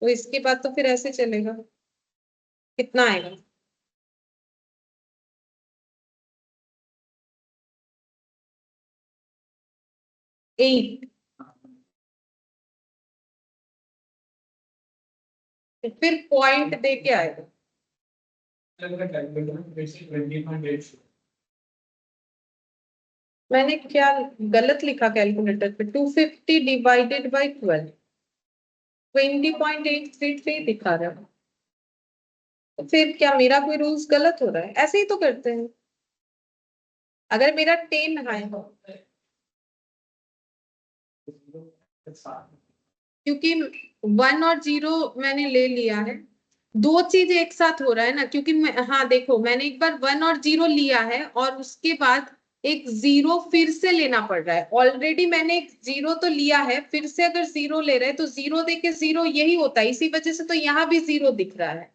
तो इसके बाद तो फिर ऐसे चलेगा, कितना आएगा, 8। फिर पॉइंट दे के आएगा। मैंने क्या गलत लिखा कैलकुलेटर पे, 250 डिवाइडेड बाई 12 20.833 दिखा रहा है। तो फिर क्या मेरा कोई रूल्स गलत हो रहा है? ऐसे ही तो करते हैं। अगर मेरा 10 है क्योंकि 1 और 0 मैंने ले लिया है, दो चीज एक साथ हो रहा है ना, क्योंकि हाँ देखो मैंने एक बार 1 और 0 लिया है और उसके बाद एक 0 फिर से लेना पड़ रहा है। ऑलरेडी मैंने एक 0 तो लिया है, फिर से अगर 0 ले रहे हैं तो 0 देके 0 यही होता है, इसी वजह से तो यहाँ भी 0 दिख रहा है।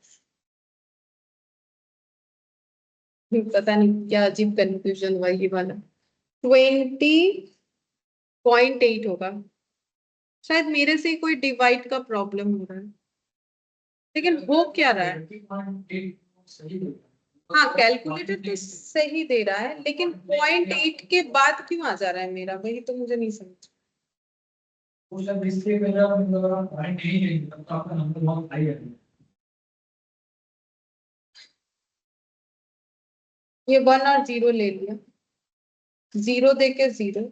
पता नहीं क्या अजीब कंफ्यूजन हुआ ये वाला। 20.8 होगा शायद, मेरे से कोई डिवाइड का प्रॉब्लम हो रहा है, लेकिन हो क्या रहा है। हाँ कैलकुलेटर तो सही दे रहा है, लेकिन 0.8 के बाद क्यों आ जा रहा है मेरा, वही तो मुझे नहीं समझ। ये 1 और 0 ले लिया, 0 देके 0।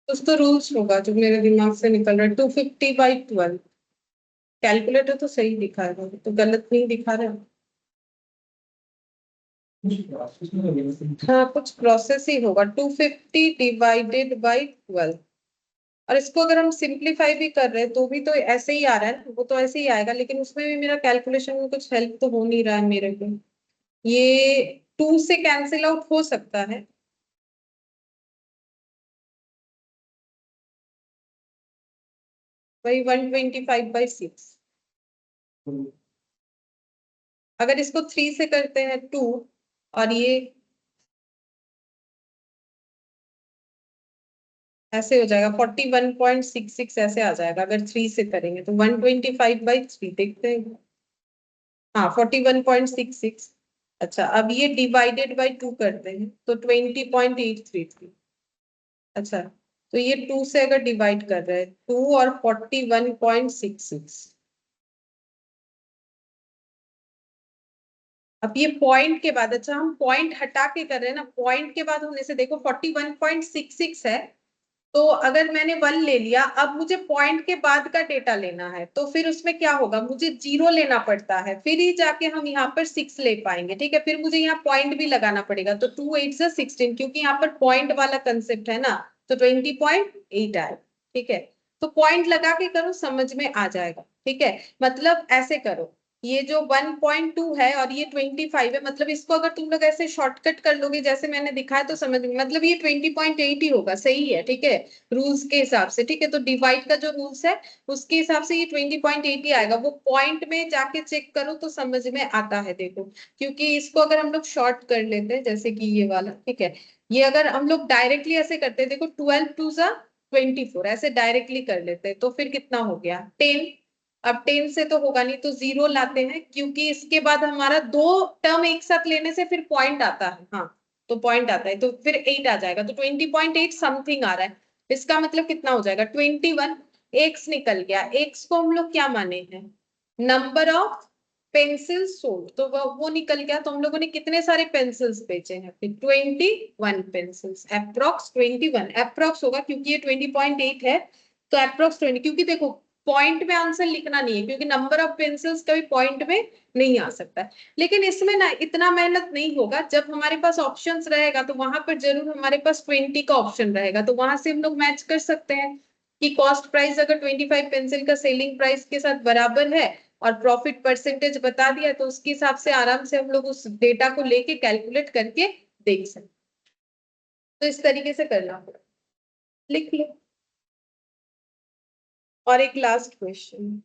कुछ तो रूल्स होगा जो मेरे दिमाग से निकल रहा है। 250 बाई 12 कैलकुलेटर तो सही दिखा रहा है, तो गलत नहीं दिखा रहा है। हाँ कुछ प्रोसेस ही होगा। 250 डिवाइडेड बाई 12, और इसको अगर हम सिंप्लीफाई भी कर रहे हैं तो भी तो ऐसे ही आ रहा है, वो तो ऐसे ही आएगा, लेकिन उसमें भी मेरा कैलकुलेशन में कुछ हेल्प तो हो नहीं रहा है मेरे को। ये 2 से कैंसिल आउट हो सकता है, वही 125/6। अगर इसको 3 से करते हैं 2, और ये ऐसे हो जाएगा 41.66 ऐसे आ जाएगा। अगर 3 से करेंगे तो 125/3 देखते हैं। हाँ 41.66। अच्छा अब ये डिवाइडेड बाई 2 करते हैं तो 20.833। अच्छा तो ये 2 से अगर डिवाइड कर रहे हैं 2 और 41.66। अब ये पॉइंट के बाद, अच्छा हम पॉइंट हटा के कर रहे हैं ना, पॉइंट के बाद होने से देखो 41.66 है, तो अगर मैंने 1 ले लिया, अब मुझे पॉइंट के बाद का डेटा लेना है, तो फिर उसमें क्या होगा, मुझे 0 लेना पड़ता है, फिर ही जाके हम यहाँ पर 6 ले पाएंगे, ठीक है। फिर मुझे यहाँ पॉइंट भी लगाना पड़ेगा, तो 2 8 से 16, क्योंकि यहाँ पर पॉइंट वाला कंसेप्ट है ना, तो 20.8 आए, ठीक है। तो पॉइंट लगा के करो, समझ में आ जाएगा, ठीक है। मतलब ऐसे करो, ये जो 1.2 है और ये 25 है, मतलब इसको अगर तुम लोग ऐसे शॉर्टकट कर लोगे जैसे मैंने दिखाया तो समझ में, मतलब ये 20.8 ही होगा, सही है, ठीक है, रूल्स के हिसाब से, ठीक है। तो डिवाइड का जो रूल्स है उसके हिसाब से ये 20.8 ही आएगा। वो पॉइंट में जाके चेक करो तो समझ में आता है, देखो, क्योंकि इसको अगर हम लोग शॉर्ट कर लेते हैं जैसे कि ये वाला, ठीक है, ये अगर हम लोग डायरेक्टली ऐसे करते हैं, देखो 12 2 जा 24, ऐसे डायरेक्टली कर लेते हैं तो फिर कितना हो गया 10। अब 10 से तो होगा नहीं तो जीरो लाते हैं, क्योंकि इसके बाद हमारा दो टर्म एक साथ लेने से फिर पॉइंट आता है, हाँ, तो पॉइंट आता है तो फिर 8 आ जाएगा, तो 20.8 समथिंग आ रहा है। इसका मतलब कितना हो जाएगा 21। एक्स निकल गया, एक्स को हम लोग क्या माने हैं, नंबर ऑफ पेंसिल सोल्ड, तो वो निकल गया। तो हम लोगों ने कितने सारे पेंसिल्स बेचे हैं, फिर 21 पेंसिल्स, अप्रोक्स 21, अप्रोक्स होगा क्योंकि ये 20.8 है, तो अप्रोक्स 20, क्योंकि देखो पॉइंट में आंसर लिखना नहीं है, क्योंकि नंबर ऑफ पेंसिल्स कभी पॉइंट में नहीं आ सकता। लेकिन इसमें ना इतना मेहनत नहीं होगा, जब हमारे पास ऑप्शंस रहेगा तो वहां पर जरूर हमारे पास 20 का ऑप्शन रहेगा, तो वहां से हम लोग मैच कर सकते हैं कि कॉस्ट प्राइस अगर 25 पेंसिल का सेलिंग प्राइस के साथ बराबर है और प्रॉफिट परसेंटेज बता दिया, तो उसके हिसाब से आराम से हम लोग उस डेटा को लेके कैलकुलेट करके देख सकते। तो इस तरीके से करना होगा, लिख लो। और एक लास्ट क्वेश्चन।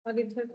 और इधर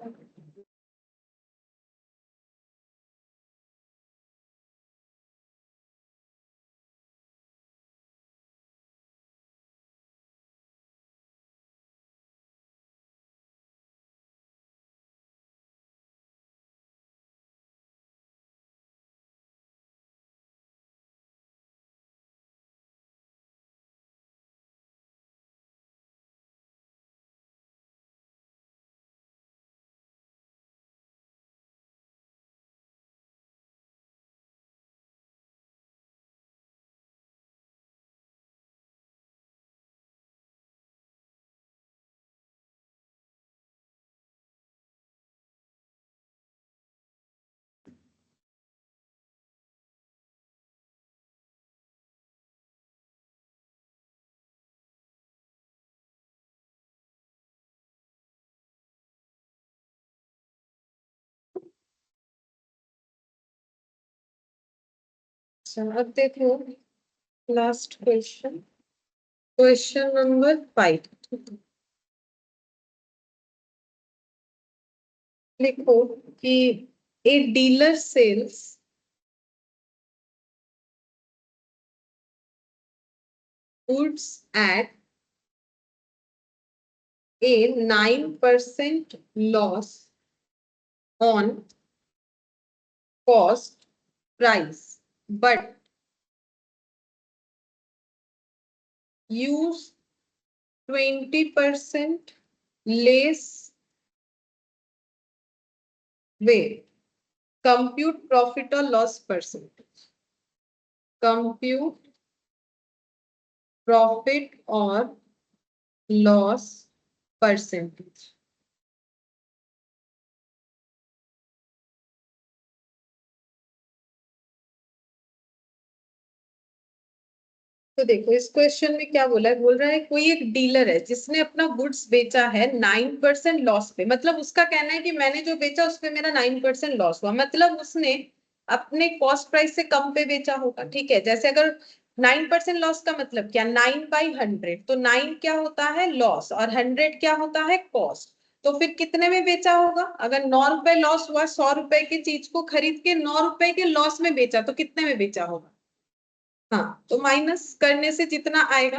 अच्छा, अब देखो लास्ट क्वेश्चन, क्वेश्चन नंबर 5। लिखो कि a dealer sells goods at a 9% loss on cost price, but use 20% less weight. Compute profit or loss percentage. Compute profit or loss percentage. तो देखो इस क्वेश्चन में क्या बोला है, बोल रहा है कोई एक डीलर है जिसने अपना गुड्स बेचा है 9% लॉस पे। मतलब उसका कहना है कि मैंने जो बेचा उस पे मेरा 9% लॉस हुआ, मतलब उसने अपने कॉस्ट प्राइस से कम पे बेचा होगा। ठीक है, जैसे अगर 9% लॉस का मतलब क्या, 9/100, तो 9 क्या होता है लॉस और 100 क्या होता है कॉस्ट। तो फिर कितने में बेचा होगा, अगर 9 रुपए लॉस हुआ, 100 रुपए की चीज को खरीद के 9 रुपए के लॉस में बेचा, तो कितने में बेचा होगा। हाँ, तो माइनस करने से जितना आएगा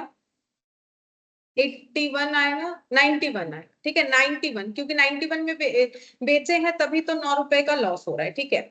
81 आएगा, 91 आएगा। ठीक है, 91, क्योंकि 91 में बेचे हैं तभी तो 9 रुपए का लॉस हो रहा है। ठीक है,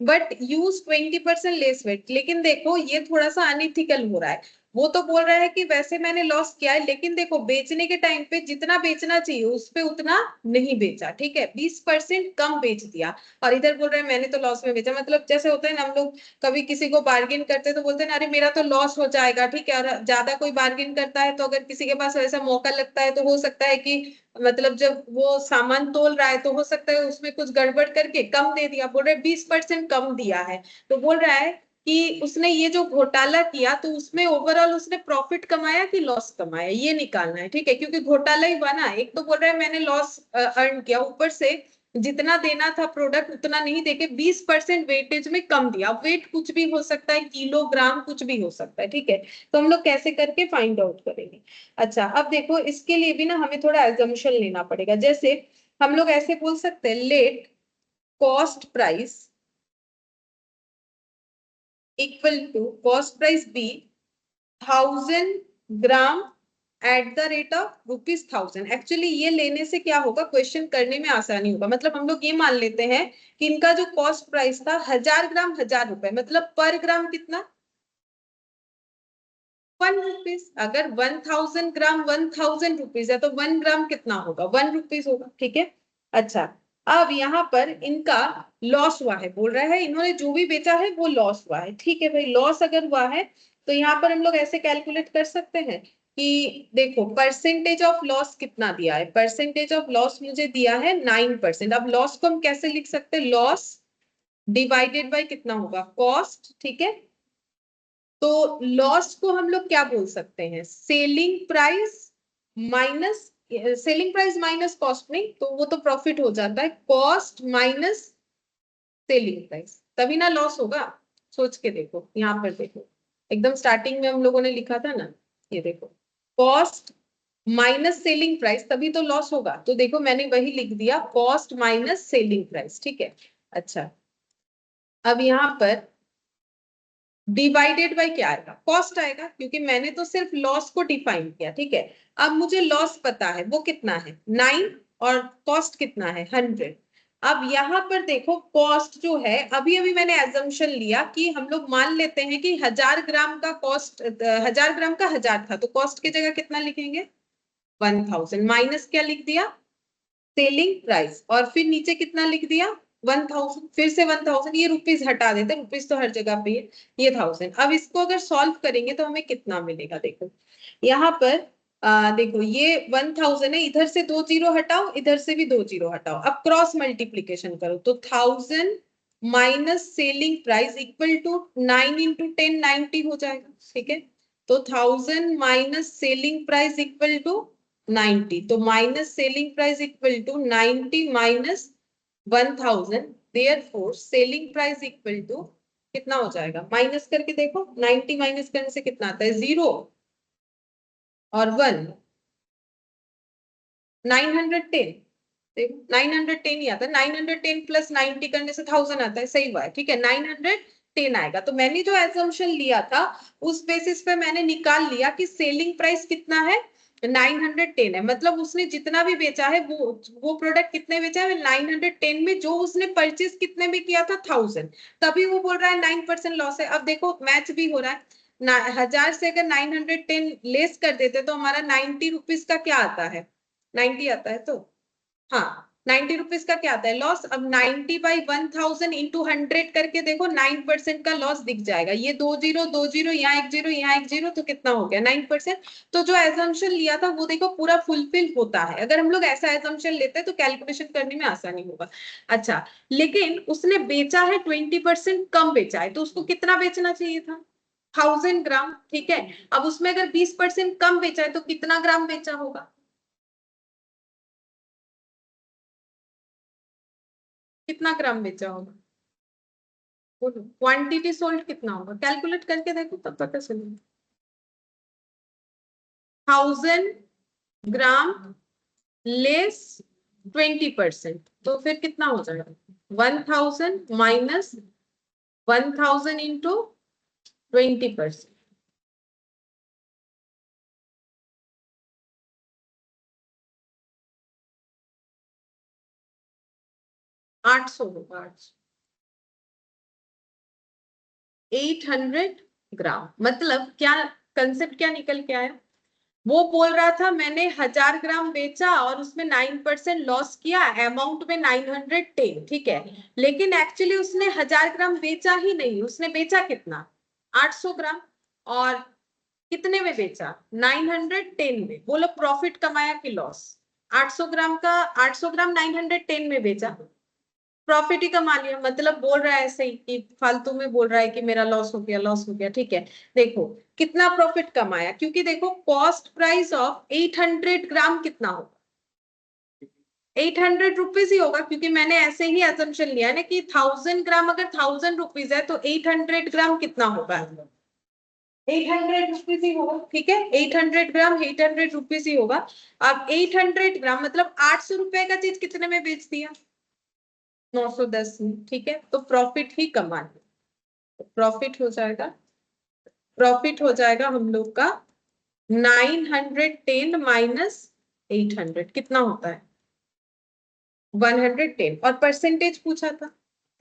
बट यूज 20% लेस वेट। लेकिन देखो ये थोड़ा सा अनइथिकल हो रहा है। वो तो बोल रहा है कि वैसे मैंने लॉस किया है, लेकिन देखो बेचने के टाइम पे जितना बेचना चाहिए उस पे उतना नहीं बेचा। ठीक है, 20% कम बेच दिया, और इधर बोल रहे हैं मैंने तो लॉस में बेचा। मतलब जैसे होता है ना, हम लोग कभी किसी को बार्गेन करते हैं तो बोलते हैं अरे मेरा तो लॉस हो जाएगा। ठीक है, और ज्यादा कोई बार्गेन करता है तो अगर किसी के पास ऐसा मौका लगता है तो हो सकता है कि मतलब जब वो सामान तोल रहा है तो हो सकता है उसमें कुछ गड़बड़ करके कम दे दिया। बोल रहे 20% कम दिया है, तो बोल रहा है कि उसने ये जो घोटाला किया तो उसमें ओवरऑल उसने प्रॉफिट कमाया कि लॉस कमाया, ये निकालना है। ठीक है, क्योंकि घोटाला ही बना। एक तो बोल रहा है मैंने लॉस अर्न किया, ऊपर से जितना देना था प्रोडक्ट उतना नहीं देके 20% वेटेज में कम दिया। वेट कुछ भी हो सकता है, किलोग्राम कुछ भी हो सकता है। ठीक है, तो हम लोग कैसे करके फाइंड आउट करेंगे। अच्छा, अब देखो इसके लिए भी ना हमें थोड़ा एजम्पशन लेना पड़ेगा। जैसे हम लोग ऐसे बोल सकते हैं, let cost price equal to cost price be 1000 gram at the rate of ₹1000। Actually ये लेने से क्या होगा, क्वेश्चन करने में आसानी होगा। मतलब हम लोग ये मान लेते हैं कि इनका जो कॉस्ट प्राइस था 1000 ग्राम 1000 रुपए, मतलब पर ग्राम कितना, 1 रुपीज। अगर 1000 ग्राम 1000 रुपीज है तो 1 ग्राम कितना होगा, 1 रुपीज होगा। ठीक है, अच्छा अब यहाँ पर इनका लॉस हुआ है, बोल रहा है इन्होंने जो भी बेचा है वो लॉस हुआ है। ठीक है भाई, लॉस अगर हुआ है तो यहाँ पर हम लोग ऐसे कैलकुलेट कर सकते हैं कि देखो परसेंटेज ऑफ लॉस कितना दिया है। परसेंटेज ऑफ लॉस मुझे दिया है 9%। अब लॉस को हम कैसे लिख सकते हैं, लॉस डिवाइडेड बाय कितना होगा, कॉस्ट। ठीक है, तो लॉस को हम लोग क्या बोल सकते हैं, selling price minus, selling price minus cost, नहीं तो वो तो प्रॉफिट हो जाता है, कॉस्ट माइनस सेलिंग प्राइस, तभी ना लॉस होगा। सोच के देखो, यहाँ पर देखो एकदम स्टार्टिंग में हम लोगों ने लिखा था ना, ये देखो कॉस्ट माइनस सेलिंग प्राइस, तभी तो लॉस होगा। तो देखो मैंने वही लिख दिया, कॉस्ट माइनस सेलिंग प्राइस। ठीक है, अच्छा अब यहाँ पर डिवाइडेड बाय क्या आएगा, कॉस्ट आएगा, क्योंकि मैंने तो सिर्फ लॉस को डिफाइन किया। ठीक है, अब मुझे लॉस पता है वो कितना है 9, और कॉस्ट कितना है 100। अब यहाँ पर देखो कॉस्ट जो है, अभी अभी मैंने एजम्पशन लिया कि हम लोग मान लेते हैं कि 1000 ग्राम का कॉस्ट, 1000 ग्राम का 1000 था, तो कॉस्ट की जगह कितना लिखेंगे 1000, माइनस क्या लिख दिया, सेलिंग प्राइस, और फिर नीचे कितना लिख दिया 1000, फिर से 1000, ये रुपीज हटा देते, रुपीज तो हर जगह पे है, ये 1000। अब इसको अगर सॉल्व करेंगे तो हमें कितना मिलेगा, देखो यहाँ पर देखो ये 1000 है, इधर से 2 जीरो हटाओ, इधर से भी 2 जीरो हटाओ, अब क्रॉस मल्टीप्लीकेशन करो तो 1000 minus selling price equal to 9 into 10 90 हो जाएगा। ठीक है, तो 1000 minus selling price equal to 90, तो minus selling price equal to 90 minus 1000, therefore selling price equal to कितना हो जाएगा, माइनस करके देखो 90 माइनस करने से कितना आता है, 0 और 1, 910। देखो 910 ही आता है, 910 प्लस 90 करने से 1000 आता है, सही हुआ है। ठीक है, 900 10 आएगा। तो मैंने जो एजम्पशन लिया था उस बेसिस पे मैंने निकाल लिया कि सेलिंग प्राइस कितना है, 910 है। मतलब उसने जितना भी बेचा है वो प्रोडक्ट कितने बेचा है, 910 में, जो उसने परचेज कितने में किया था, 1000, तभी वो बोल रहा है 9% लॉस है। अब देखो मैच भी हो रहा है, 1000 से अगर 910 लेस कर देते तो हमारा 90 रुपीज का क्या आता है, 90 आता है। तो हाँ 90 रुपीज का क्या आता है लॉस। अब 90 बाई 1000 इंटू 100 करके देखो 9% का लॉस दिख जाएगा। ये 2 0 यहाँ 1 0 यहाँ 1 0, तो कितना हो गया, 9%। तो जो एजम्पशन लिया था वो देखो पूरा फुलफिल होता है। अगर हम लोग ऐसा एजम्पशन लेते हैं तो कैलकुलेशन करने में आसानी होगा। अच्छा, लेकिन उसने बेचा है 20% कम बेचा है, तो उसको कितना बेचना चाहिए था, 1000 ग्राम। ठीक है, अब उसमें अगर 20% कम बेचा है तो कितना ग्राम बेचा होगा, कितना ग्राम बेचा होगा, बोलो। क्वांटिटी सोल्ड कितना होगा, कैलकुलेट करके देखो तब पता चलेगा। 1000 ग्राम लेस 20%, तो फिर कितना हो जाएगा, 1000 माइनस 1000 इंटू 20%, 800 होगा, 800 ग्राम। मतलब क्या कंसेप्ट क्या निकल के आया, वो बोल रहा था मैंने 1000 ग्राम बेचा और उसमें 9% लॉस किया, अमाउंट में 910, ठीक है। लेकिन एक्चुअली उसने 1000 ग्राम बेचा ही नहीं, उसने बेचा कितना, 800 ग्राम। और कितने में बेचा, 910 में। बोलो प्रॉफिट कमाया कि लॉस, 800 ग्राम का, 800 ग्राम 910 में बेचा, प्रॉफिट ही कमा लिया। मतलब बोल रहा है ऐसे ही कि फालतू में बोल रहा है कि मेरा लॉस हो गया, लॉस हो गया। ठीक है, देखो कितना प्रॉफिट कमाया, क्योंकि देखो कॉस्ट प्राइस ऑफ 800 ग्राम कितना होगा, 800 रुपीज ही होगा, क्योंकि मैंने ऐसे ही असम्पशन लिया है ना कि 1000 ग्राम अगर 1000 रुपीज है तो 800 ग्राम कितना होगा, 800 रुपीज ही होगा। ठीक है, 800 ग्राम 800 रुपीज ही होगा। अब 800 ग्राम मतलब 800 रुपए का चीज कितने में बेच दिया, 910 में। ठीक है, तो प्रॉफिट ही कमा लिया। प्रॉफिट हो जाएगा, प्रॉफिट हो जाएगा हम लोग का 910 माइनस 800, कितना होता है, 110। और परसेंटेज पूछा था,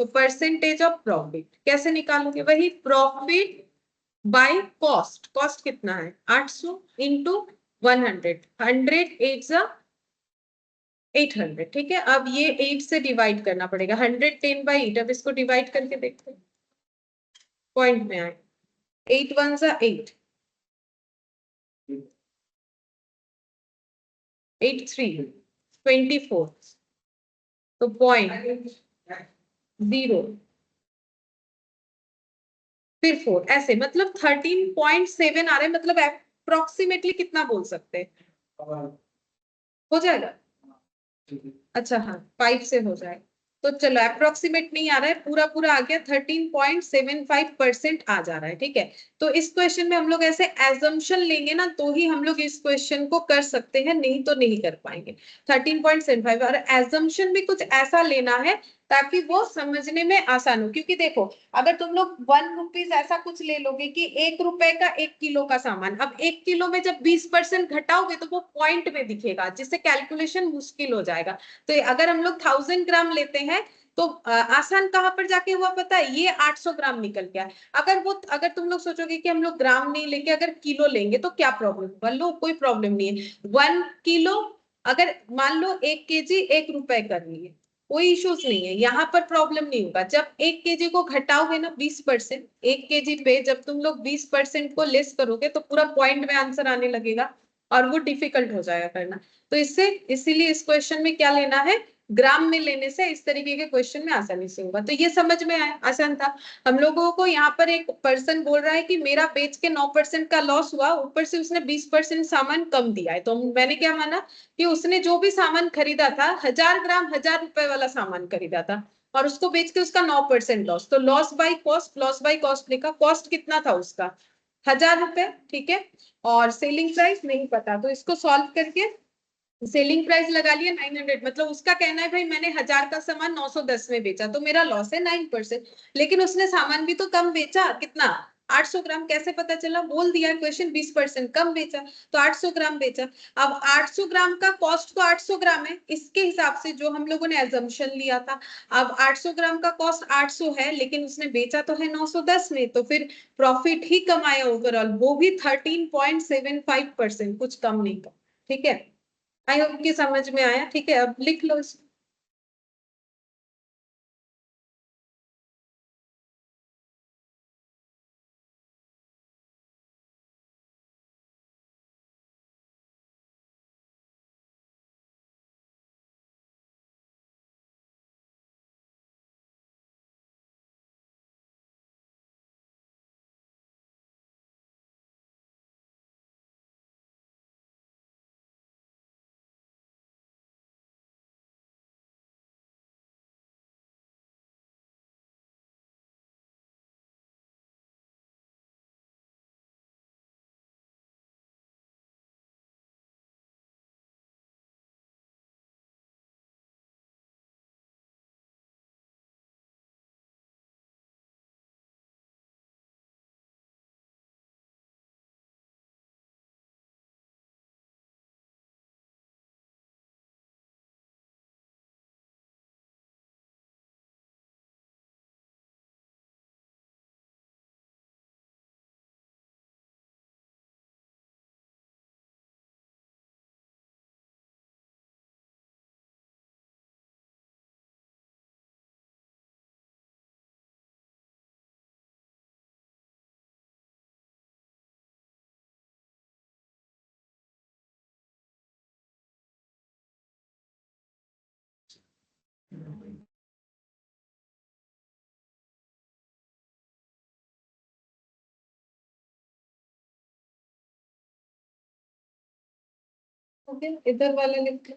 तो परसेंटेज ऑफ प्रॉफिट कैसे निकालोगे, वही प्रॉफिट बाय कॉस्ट। कॉस्ट कितना है, 800 इंटू 100, 100 800। ठीक है, अब ये 8 से डिवाइड करना पड़ेगा, 110 बाई 8। अब इसको डिवाइड करके देखते हैं, पॉइंट में आए, 8 1 8, 8 3 24, तो पॉइंट 0 फिर 4, ऐसे मतलब 13.7 आ रहा है। मतलब अप्रोक्सीमेटली कितना बोल सकते हैं, हो जाएगा। अच्छा हाँ, 5 से हो जाए तो चलो, अप्रोक्सीमेट नहीं आ रहा है, पूरा पूरा आ गया, 13.75% आ जा रहा है। ठीक है, तो इस क्वेश्चन में हम लोग ऐसे एजम्पशन लेंगे ना तो ही हम लोग इस क्वेश्चन को कर सकते हैं, नहीं तो नहीं कर पाएंगे। 13.75, और एजम्पशन भी कुछ ऐसा लेना है ताकि वो समझने में आसान हो। क्योंकि देखो अगर तुम लोग 1 रुपीज ऐसा कुछ ले लोगे कि 1 रुपए का 1 किलो का सामान, अब 1 किलो में जब 20% घटाओगे तो वो पॉइंट में दिखेगा, जिससे कैलकुलेशन मुश्किल हो जाएगा। तो अगर हम लोग 1000 ग्राम लेते हैं तो आसान कहां पर जाके हुआ पता है, ये 800 ग्राम निकल गया। अगर तुम लोग सोचोगे कि हम लोग ग्राम नहीं लेंगे, अगर किलो लेंगे तो क्या प्रॉब्लम होगा, लो कोई प्रॉब्लम नहीं है। 1 किलो अगर मान लो 1 केजी 1 रुपए कर लिए, कोई इश्यूज नहीं है, यहाँ पर प्रॉब्लम नहीं होगा। जब 1 केजी को घटाओगे ना 20%, 1 केजी पे जब तुम लोग 20% को लेस करोगे तो पूरा पॉइंट में आंसर आने लगेगा, और वो डिफिकल्ट हो जाएगा करना। तो इसीलिए इस क्वेश्चन में क्या लेना है, ग्राम में लेने से इस तरीके के क्वेश्चन में आसानी से होगा। तो ये समझ में आया, आसान था। हम लोगों को यहाँ पर एक पर्सन बोल रहा है कि मेरा बेच के 9% का लॉस हुआ, ऊपर से उसने 20% सामान कम दिया है। तो मैंने क्या माना कि उसने जो भी सामान खरीदा था, 1000 ग्राम 1000 रुपए वाला सामान खरीदा था, और उसको बेच के उसका 9% लॉस। तो loss by cost, loss by cost लिखा। कॉस्ट कितना था उसका, 1000 रुपए। ठीक है, और सेलिंग प्राइस नहीं पता, तो इसको सॉल्व करके सेलिंग प्राइस लगा लिया 900, मतलब उसका कहना है भाई मैंने 1000 का सामान 910 में बेचा तो मेरा लॉस है 9%। लेकिन उसने सामान भी तो कम बेचा, कितना, 800 ग्राम। कैसे पता चला, बोल दिया क्वेश्चन, 20% कम बेचा तो 800 ग्राम बेचा। अब 800 ग्राम का कॉस्ट तो 800 ग्राम है, इसके हिसाब से जो हम लोगों ने एजम्पशन लिया था। अब 800 ग्राम का कॉस्ट 800 है, लेकिन उसने बेचा तो है 910 में, तो फिर प्रॉफिट ही कमाया ओवरऑल, वो भी 13.75%, कुछ कम नहीं का। ठीक है, आई होप कि समझ में आया। ठीक है, अब लिख लो इसको। ओके, इधर वाला लिख लो।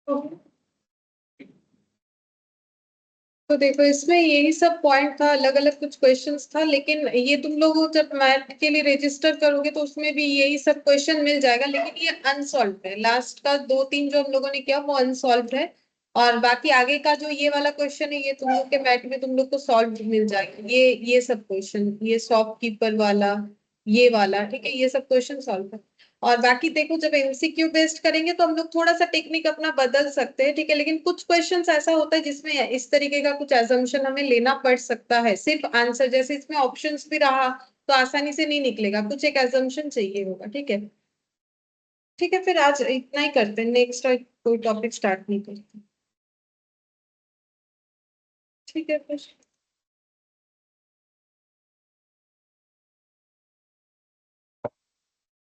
ओके, तो देखो इसमें यही सब पॉइंट था, अलग अलग कुछ क्वेश्चंस था, लेकिन ये तुम लोग जब मैथ के लिए रजिस्टर करोगे तो उसमें भी यही सब क्वेश्चन मिल जाएगा, लेकिन ये अनसॉल्व है। लास्ट का दो तीन जो हम लोगों ने किया वो अनसॉल्व है, और बाकी आगे का जो ये वाला क्वेश्चन है ये तुम लोग के मैथ में तुम लोग को सॉल्व मिल जाएगा। ये सब क्वेश्चन, ये शॉपकीपर वाला, ये वाला, ठीक है, ये सब क्वेश्चन सॉल्व है। और बाकी देखो जब एमसीक्यू बेस्ड करेंगे तो हम लोग थोड़ा सा टेक्निक अपना बदल सकते हैं, ठीक है, लेकिन कुछ क्वेश्चंस ऐसा होता है जिसमें इस तरीके का कुछ एजम्पशन हमें लेना पड़ सकता है। सिर्फ आंसर जैसे इसमें ऑप्शंस भी रहा तो आसानी से नहीं निकलेगा, कुछ एक एजम्पशन चाहिए होगा। ठीक है, ठीक है, फिर आज इतना ही करते हैं, नेक्स्ट कोई टॉपिक स्टार्ट नहीं करते। ठीक है फिर।